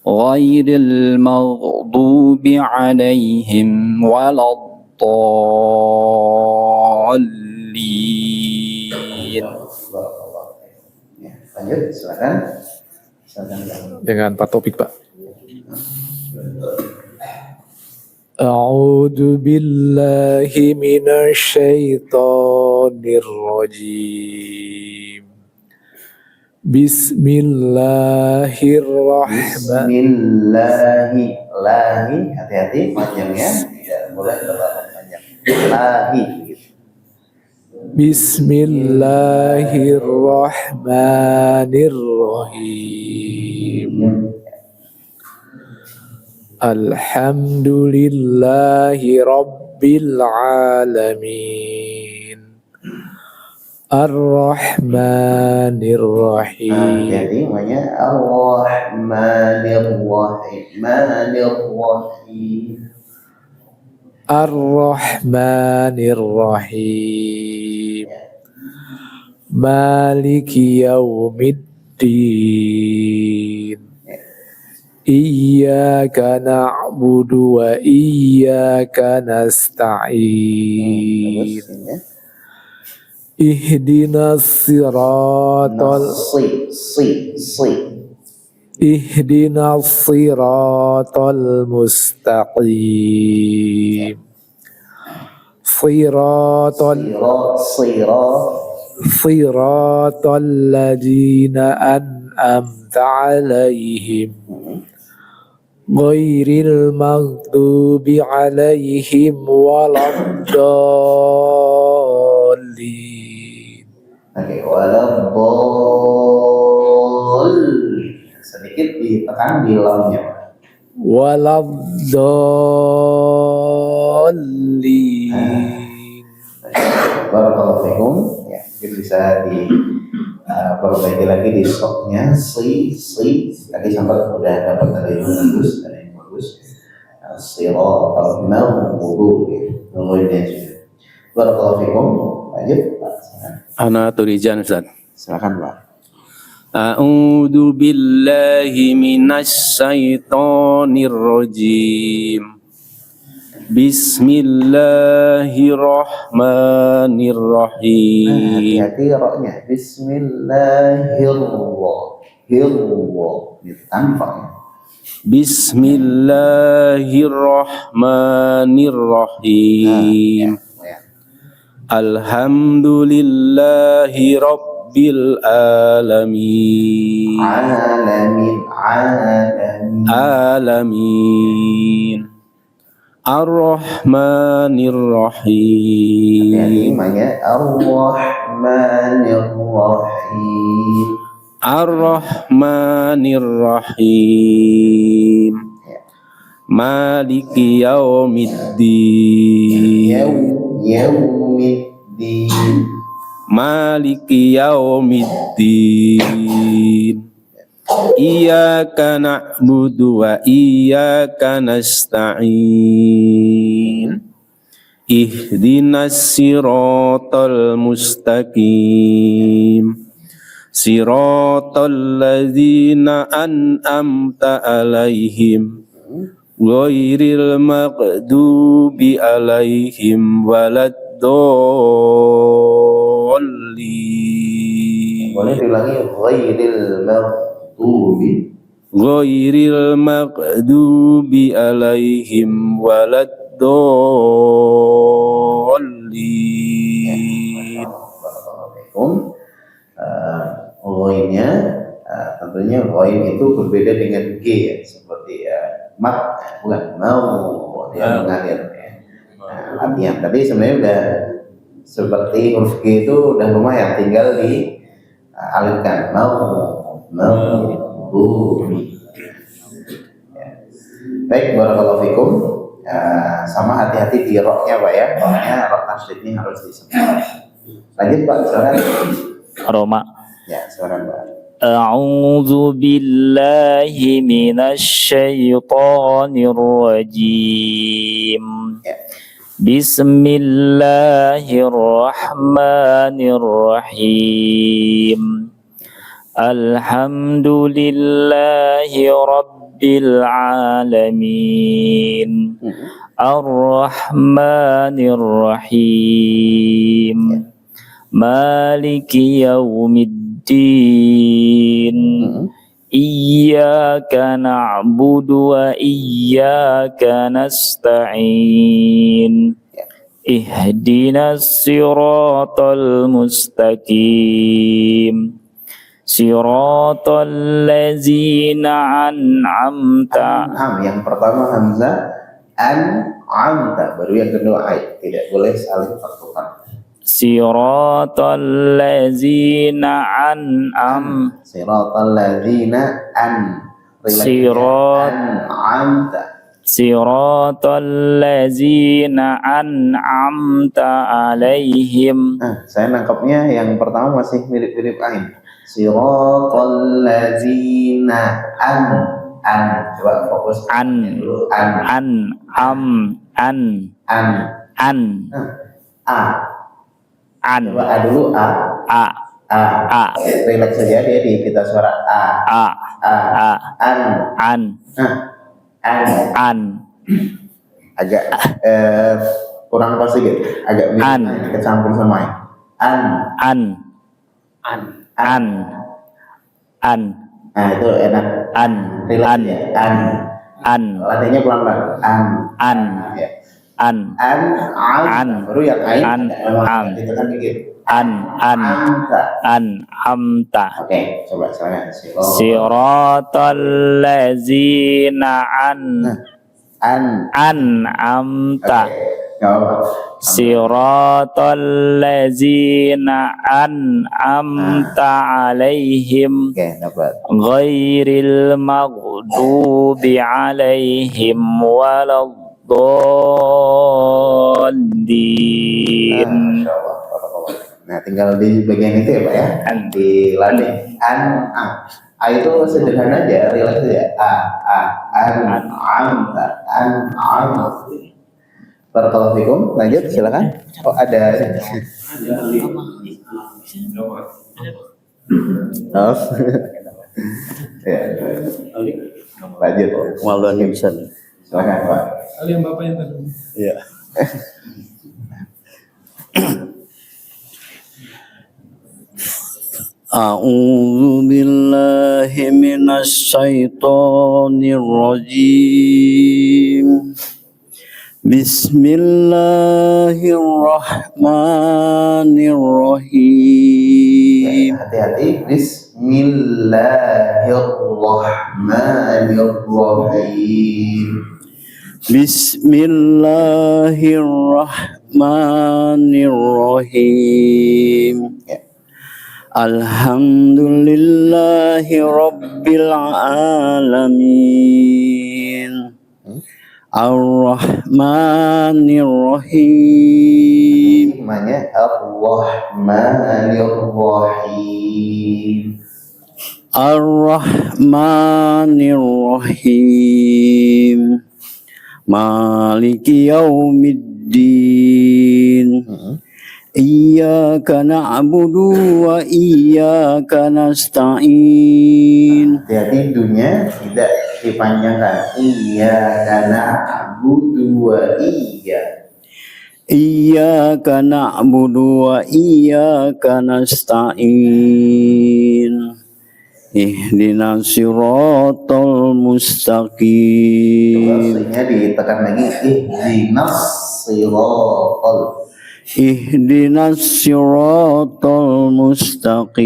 Ghairil maghdubi 'alaihim waladdallin. Ya, lanjut, silakan. Dengan Pak Topik, Pak. A'udzu billahi minasyaitonir rajim. Bismillahirrahmanirrahim. Hati-hati panjangnya, tidak boleh terlalu panjang. Lahi gitu. Bismillahirrahmanirrahim. Alhamdulillahi Rabbil Alamin. Ar-Rahmanir Rahim. Jadi namanya Ar-Rahmanir Rahim. Ar-Rahmanir Rahim. Maliki Yaumiddin. Iyyaka na'budu wa iyyaka nasta'in. Ihdinas siratal Ihdinas siratal mustaqim. Siratal ladzina an'amta 'alaihim. Ghairil maghdubi 'alaihim waladdallin. Oke, waladdallin. Sedikit ditekan di lamnya. Waladdallin. Barakallahu fikum. Ya, mungkin bisa perbaiki lagi di stopnya. Tadi sampai udah dapat ada yang bagus, Siratal maghdubi. Nungguinnya juga. Barakallahu fikum. Lanjut, Pak. Ana Turijan, Ustaz. Silakan, Pak. A'udzu billahi minasy syaithanir rajim. Bismillahirrahmanirrahim. Hati-hati roknya. Bismillahirrahmanirrahim. Tanpa. Bismillahirrahmanirrahim. Alhamdulillahi Rabbil Alamin. Alamin. Ar-Rahmanir Rahim. Namanya Ar-Rahmanir Rahim. Ar-Rahmanir Rahim. Maliki Yaumiddin. Yaumiddin. Maliki Yaumiddin. Iyyaka na'budu wa iyyaka nasta'in. Ihdinas siratal mustaqim. Siratal ladzina an'amta 'alaihim. Ghairil maghdubi 'alaihim waladdallin. Boleh diulangi ghairil maghdubi Alaihim waladdallin. الضالين. Ghainnya tentunya ghain itu berbeda dengan G ya, seperti mat bukan mau dia mengalir ya. Latihan tapi sebenarnya udah seperti huruf G itu udah lumayan, tinggal dialirkan bumi. Ya. Baik, barakallahu fikum. Sama hati-hati di roknya Pak ya, roknya rok tasydidnya harus disebut. Lanjut Pak, silakan. Roma. Ya, silakan Pak. أعوذ بالله من الشيطان الرجيم بسم الله الرحمن الرحيم الحمد لله رب العالمين الرحمن الرحيم مالك يوم الدين إياك نعبد وإياك نستعين اهدنا الصراط المستقيم صراط الذين أنعمت Yang pertama hamzah an'amta, baru yang kedua ain, tidak boleh saling tertukar. Siratal ladzina an'am Siratal ladzina an'amta. Siratal ladzina an'amta alaihim. Saya nangkapnya yang pertama masih mirip-mirip ain. Siratal ladzina coba fokus dulu. Coba dulu relax saja dia di pita suara agak kurang pas sedikit, agak mirip kecampur sama nah itu enak relax ya latihannya pelan-pelan ya. Baru yang ain ditekan dikit. Amta. Oke, coba saya. Siratal ladzina an'amta. Siratal ladzina an'amta alaihim. Oke, dapat. Ghairil maghdubi alaihim waladdallin. Nah, tinggal di bagian itu ya Pak ya, dilatih. A itu sederhana aja, relax aja. Barakallahu fikum. Lanjut, silakan. Oh, ada. Oh. Ya. Lanjut. Kemaluannya bisa. Silakan Pak. Kalian Bapak yang tadi. Iya. A'udzu billahi minasy syaithanir rajim. Bismillahirrahmanirrahim. Hati-hati. Bismillahirrahmanirrahim. Bismillahirrahmanirrahim. Alhamdulillahi rabbil alamin. Ar-Rahmanir-Rahim. Namanya Ar-Rahmanir-Rahim. Ar-Rahmanir-Rahim. Maliki yaumiddin. Iyyaka na'budu wa iyyaka nasta'in. Hati-hati dunya tidak dipanjangkan. Iyyaka na'budu wa Iyyaka na'budu wa iyyaka nasta'in. Ihdinas siratal Coba mustaqim. C-nya ditekan lagi. Ihdinas siratal. Ihdinas siratal mustaqim.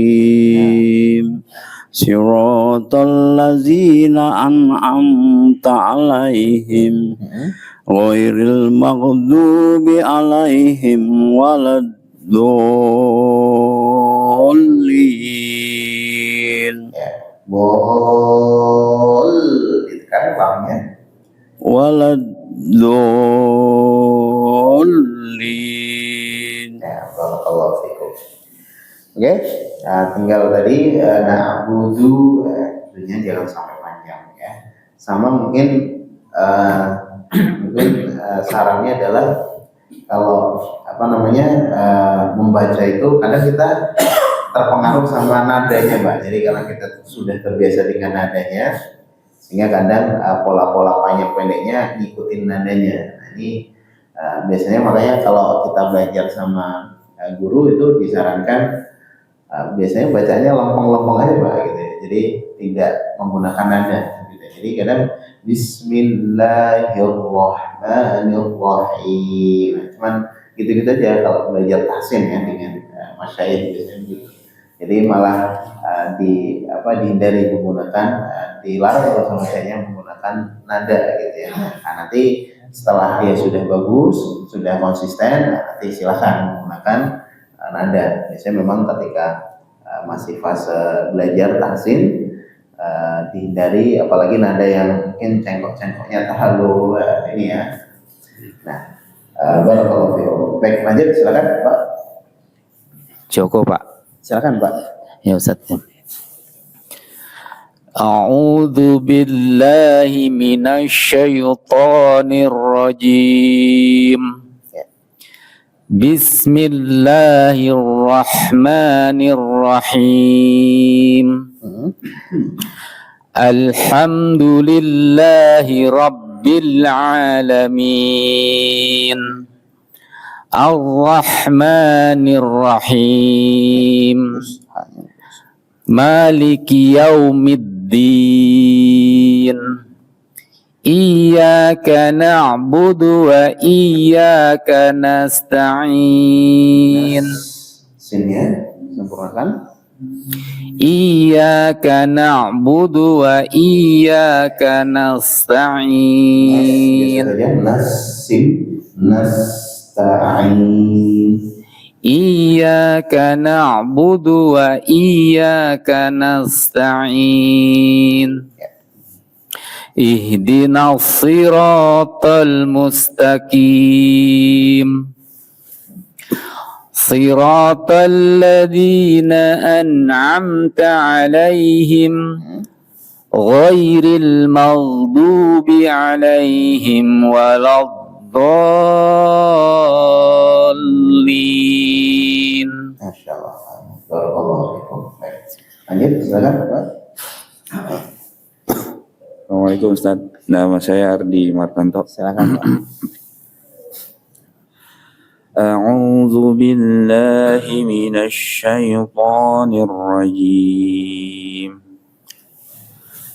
Siratal ladzina an'amta 'alaihim ghairil maghdubi 'alaihim waladdallin. Ya. Bol. Ditekan lamnya. Waladdallin. Ya, barakallahu fikum. Oke, nah, tinggal tadi na'budu, tentunya jangan sampai panjang ya. Sama mungkin sarannya adalah kalau membaca itu kadang kita terpengaruh sama nadanya, Mbak. Jadi karena kita sudah terbiasa dengan nadanya, sehingga kadang pola-pola panjang pendeknya ngikutin nadanya. Nah, ini biasanya makanya kalau kita belajar sama guru itu disarankan biasanya bacanya lempeng-lempeng aja, Pak, gitu ya. Jadi tidak menggunakan nada gitu. Jadi kadang Bismillahirrahmanirrahim. Cuman gitu-gitu aja kalau belajar tahsin ya dengan masyayikh biasanya gitu. Jadi malah dihindari menggunakan dilarang kalau sama saya menggunakan nada gitu ya. Nah, nanti setelah dia sudah bagus, sudah konsisten, nanti silahkan menggunakan nada. Biasanya memang ketika masih fase belajar tahsin dihindari, apalagi nada yang mungkin cengkok-cengkoknya terlalu ini ya. Nah, barakallahu fiikum. Baik, lanjut silakan Pak. Joko, Pak. Silakan Pak. Ya Ustaz. A'udzu billahi minasy syaithanir rajim. Bismillahirrahmanirrahim. Alhamdulillahi rabbil alamin. Ar-Rahmanir Rahim. Maliki yaumiddin. Iyyaka na'budu wa iyyaka nasta'in. Sinnya sempurnakan. Iyyaka na'budu wa iyyaka nasta'in. Nasta'in. Iyyaka na'budu wa iyyaka nasta'in. Ihdinas siratal mustaqim. Siratal ladzina an'amta 'alaihim ghairil maghdubi 'alaihim waladdallin. Masyaallah. Barakallahu fiikum. Lanjut silakan Pak. Assalamualaikum Ustaz, nama saya Ardi Martanto. Silakan Pak. A'udzu billahi minasy syaithanir rajim.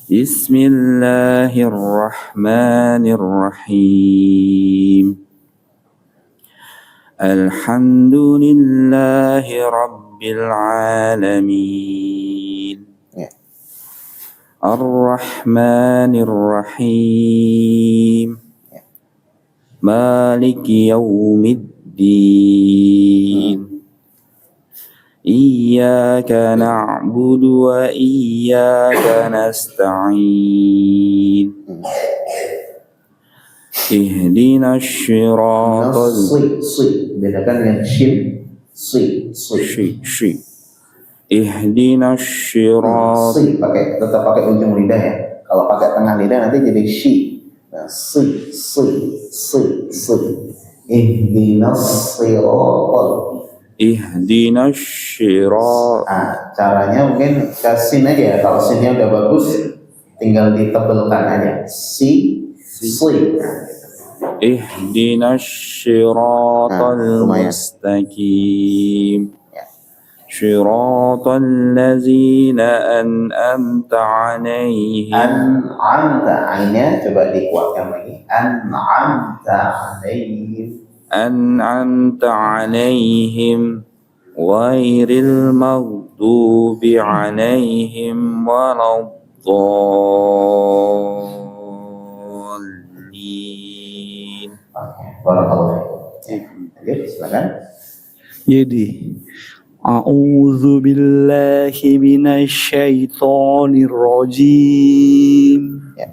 Bismillahirrahmanirrahim. Alhamdulillahi rabbil alamin. Ar-Rahmanir Rahim. Maliki yaumiddin. Iyyaka na'budu wa iyyaka nasta'in. Ihdinas siratal bedakan dengan shin. Ihdinas siratal tetap pakai ujung lidah ya. Kalau pakai tengah lidah nanti jadi shi. Nah, ihdinas siratal. Nah, caranya mungkin ke sin aja ya. Kalau sinnya udah bagus tinggal ditebelkan aja. Ihdinas siratal mustaqim. صراط الذين أنعمت عليهم An'amta, ainnya coba dikuatkan lagi. An'amta alaihim. أنعمت عليهم غير المغضوب عليهم ولا الضالين. Oke, barakallahu fiikum. Ya, silakan. Jadi, A'udzu billahi minasyaitonir rajim. Ya.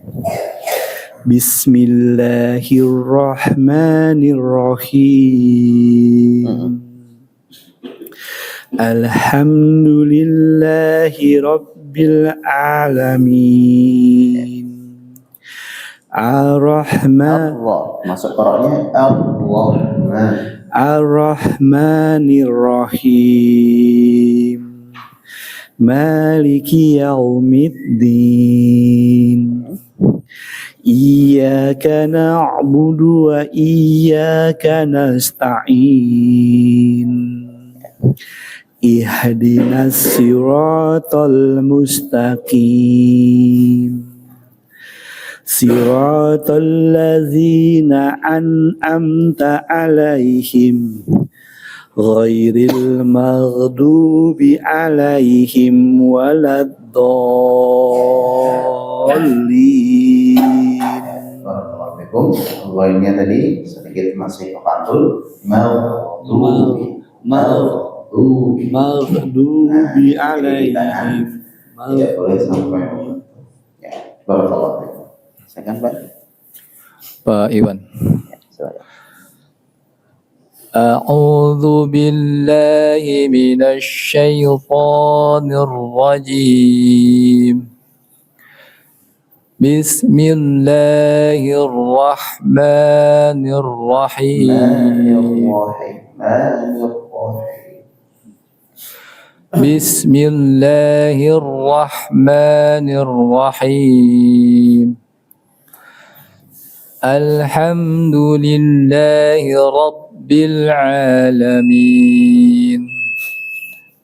Bismillahirrahmanirrahim. Alhamdulillahi rabbil alamin. Ar-Rahman Allah, masuk koroknya Allah. Ar-Rahmanir-Rahim. Maliki yaumiddin. Iyyaka na'budu wa iyyaka nasta'in. Ihdinas siratal mustaqim. Siratal ladzina an'amta 'alaihim ghairil maghdubi 'alaihim waladdallin. Barakallahu fiikum. Wawnya tadi sedikit masih kepantul. Maghdubi. Maghdubi 'alaihim. Tidak boleh sampai. Ya, barakallahu fiikum. Silakan Pak. Pak Iwan. Silakan. أعوذ بالله من الشيطان الرجيم بسم الله الرحمن الرحيم بسم الله الرحمن الرحيم الحمد لله رب العالمين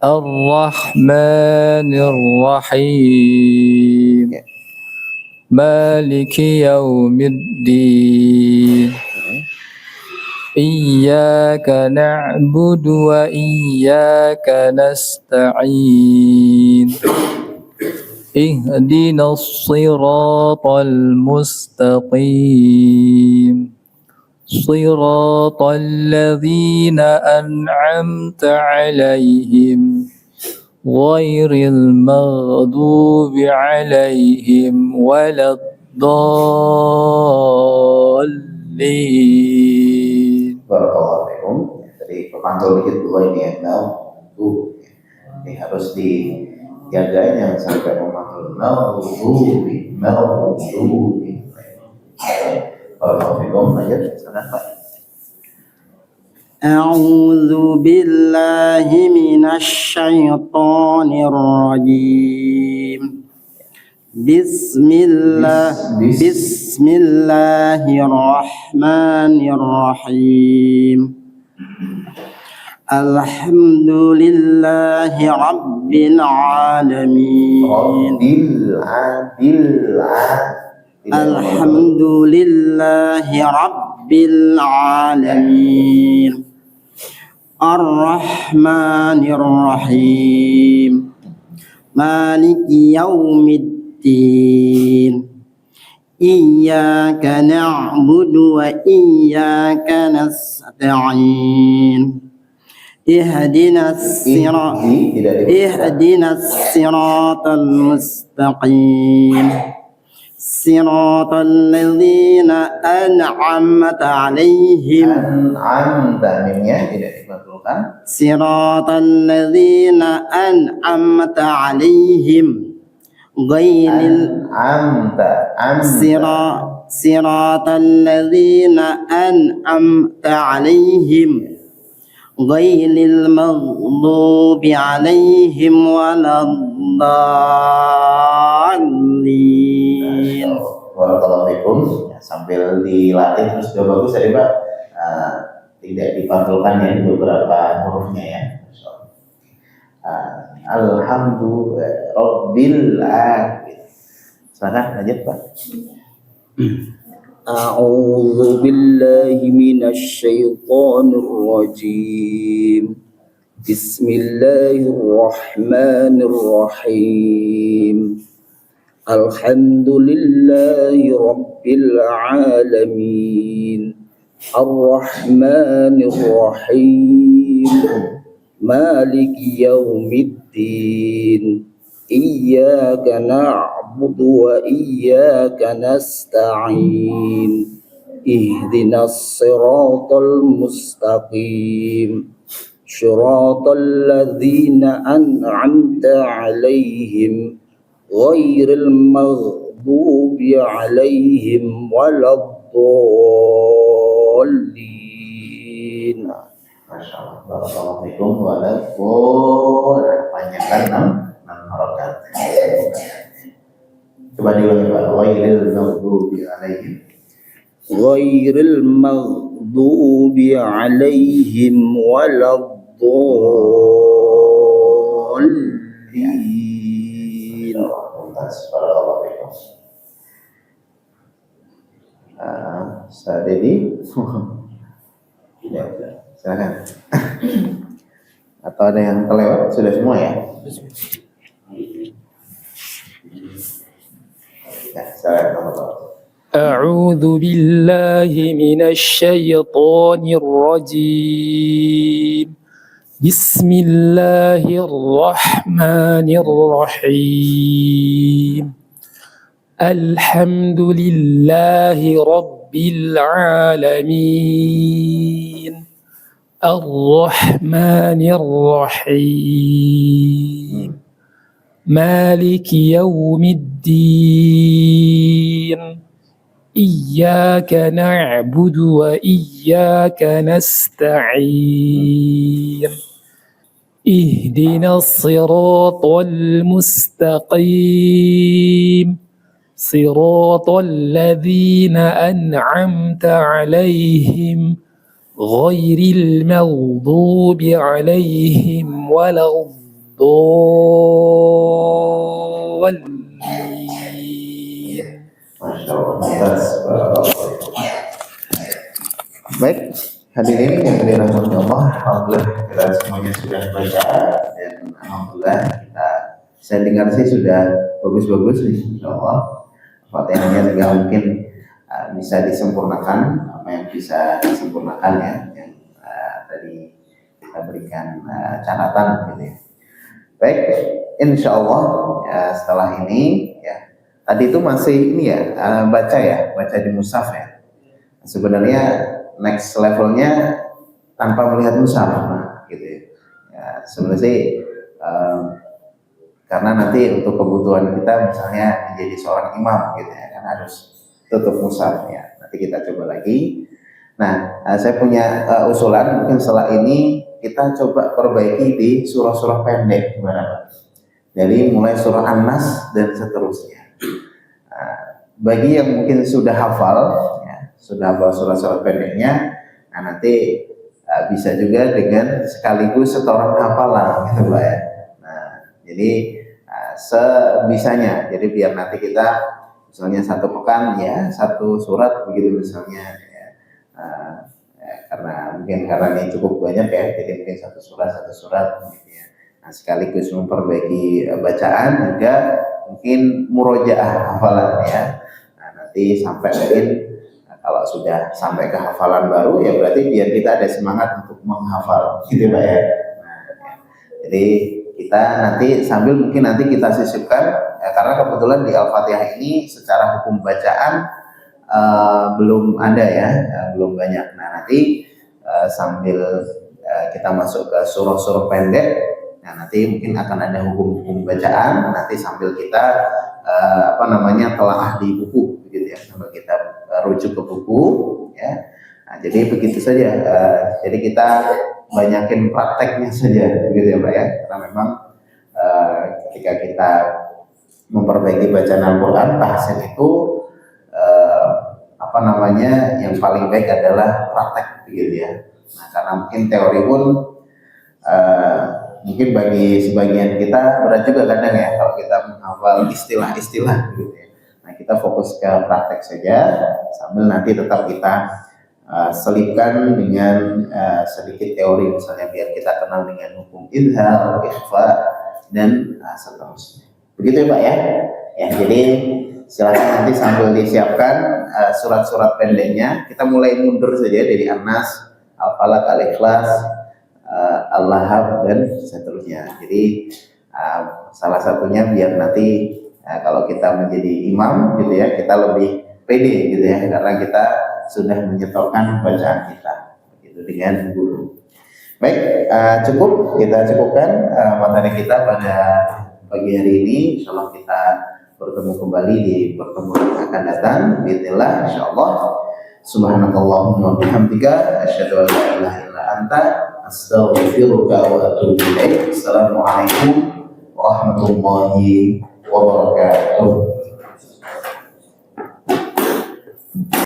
الرحمن الرحيم مالك يوم الدين إياك نعبد وإياك نستعين اهدنا الصراط المستقيم صراط الذين أنعمت عليهم غير المغضوب عليهم ولا الضالين. Barakallahu fiikum. Tadi kepantul dikit dulu ini ya. Ini harus dijaga jangan sampai memantul. Maghdubi. Barakallahu fiikum. Lanjut, silakan Pak. أعوذ بالله من الشيطان الرجيم بسم الله الرحمن الرحيم الحمد لله رب العالمين الحمد لله رب العالمين الرحمن الرحيم مالك يوم الدين إياك نعبد وإياك نستعين اهدنا الصراط المستقيم صراط الذين أنعمت عليهم صراط الذين أنعمت عليهم غير صراط الذين أنعمت عليهم غير المغضوب عليهم ولا الضالين. Barakallahu fiikum. Ya, sambil dilatih terus juga bagus tadi Pak. Tidak dipantulkan ya beberapa hurufnya ya. Alhamdulillah Rabbil alamin. Silakan lanjut Pak. أعوذ بالله من الشيطان الرجيم بسم الله الرحمن الرحيم الحمد لله رب العالمين الرحمن الرحيم مالك يوم الدين إياك نعبد وإياك نستعين اهدنا الصراط المستقيم صراط الذين أنعمت عليهم غير المغضوب عليهم ولا الضالين. Masya Allah. Assalamualaikum warahmatullahi wabarakatuh. Panjangkan 6 harokat. Coba diulangi Pak. Ghairil maghdubi alaihim. Ghairil maghdubi alaihim waladdallin. Assalamualaikum. Ustaz Dedi. Ya, silakan. Atau ada yang kelewat? Sudah semua ya? Ya, silakan. أعوذ بالله من الشيطان الرجيم بسم الله الرحمن الرحيم الحمد لله رب العالمين الرحمن الرحيم مالك يوم الدين إياك نعبد وإياك نستعين اهدنا الصراط المستقيم صراط الذين أنعمت عليهم غير المغضوب عليهم ولا الضالين. Masya Allah. Baik, hadirin yang dirahmati Allah, alhamdulillah kita semuanya sudah baca dan alhamdulillah kita saya dengar sih sudah bagus-bagus nih, insyaallah. Fatihahnya tinggal mungkin bisa disempurnakan apa yang bisa disempurnakan ya, yang tadi kita berikan catatan gitu ya. Baik, insyaallah setelah ini ya. Tadi itu masih ini ya, baca di mushaf ya. Sebenarnya next levelnya tanpa melihat mushaf, gitu ya. Sebenarnya sih karena nanti untuk kebutuhan kita misalnya menjadi seorang imam gitu ya, kan harus tutup mushaf ya. Nanti kita coba lagi. Nah, saya punya usulan mungkin setelah ini kita coba perbaiki di surah-surah pendek gimana Pak? Jadi mulai surah An-Nas dan seterusnya. Bagi yang mungkin sudah hafal, ya, sudah hafal surah-surah pendeknya, nah nanti bisa juga dengan sekaligus setoran hafalan, gitu Pak ya. Nah, jadi sebisanya, jadi biar nanti kita misalnya satu pekan ya satu surat begitu misalnya, ya, karena ini cukup banyak ya, jadi mungkin satu surat gitu ya. Nah, sekaligus memperbaiki bacaan juga mungkin murojaah hafalan ya. Nah, nanti sampai mungkin kalau sudah sampai ke hafalan baru ya berarti biar kita ada semangat untuk menghafal gitu Pak ya. Nah, ya. Jadi kita nanti sambil mungkin nanti kita sisipkan ya, karena kebetulan di Al-Fatihah ini secara hukum bacaan belum ada ya, belum banyak. Nah, nanti sambil kita masuk ke surah-surah pendek. Nah, nanti mungkin akan ada hukum-hukum bacaan nanti sambil kita telaah di buku gitu ya, sambil kita rujuk ke buku ya. Nah, jadi begitu saja. Jadi kita banyakin prakteknya saja gitu ya Pak ya, karena memang ketika kita memperbaiki bacaan Al-Quran tahsin itu yang paling baik adalah praktek gitu ya. Nah, karena mungkin teori pun mungkin bagi sebagian kita berat juga kadang ya kalau kita menghafal istilah-istilah gitu ya. Nah, kita fokus ke praktek saja sambil nanti tetap kita selipkan dengan sedikit teori misalnya biar kita kenal dengan hukum izhar, ikhfa dan seterusnya. Begitu ya Pak ya. Ya, jadi silakan nanti sambil disiapkan surat-surat pendeknya. Kita mulai mundur saja dari An-Nas, Al-Falaq, Al-Ikhlas, Al-Lahab dan seterusnya. Jadi salah satunya biar nanti kalau kita menjadi imam gitu ya, kita lebih pede gitu ya, karena kita sudah menyetorkan bacaan kita gitu dengan guru. Baik, cukup kita cukupkan materi kita pada pagi hari ini. Insyaallah kita bertemu kembali di pertemuan yang akan datang. Bismillah, insyaallah. Subhanakallahumma wa bihamdika asyhadu an la ilaha illa anta astaghfiruka wa atubu ilaik. Assalamualaikum warahmatullahi wabarakatuh.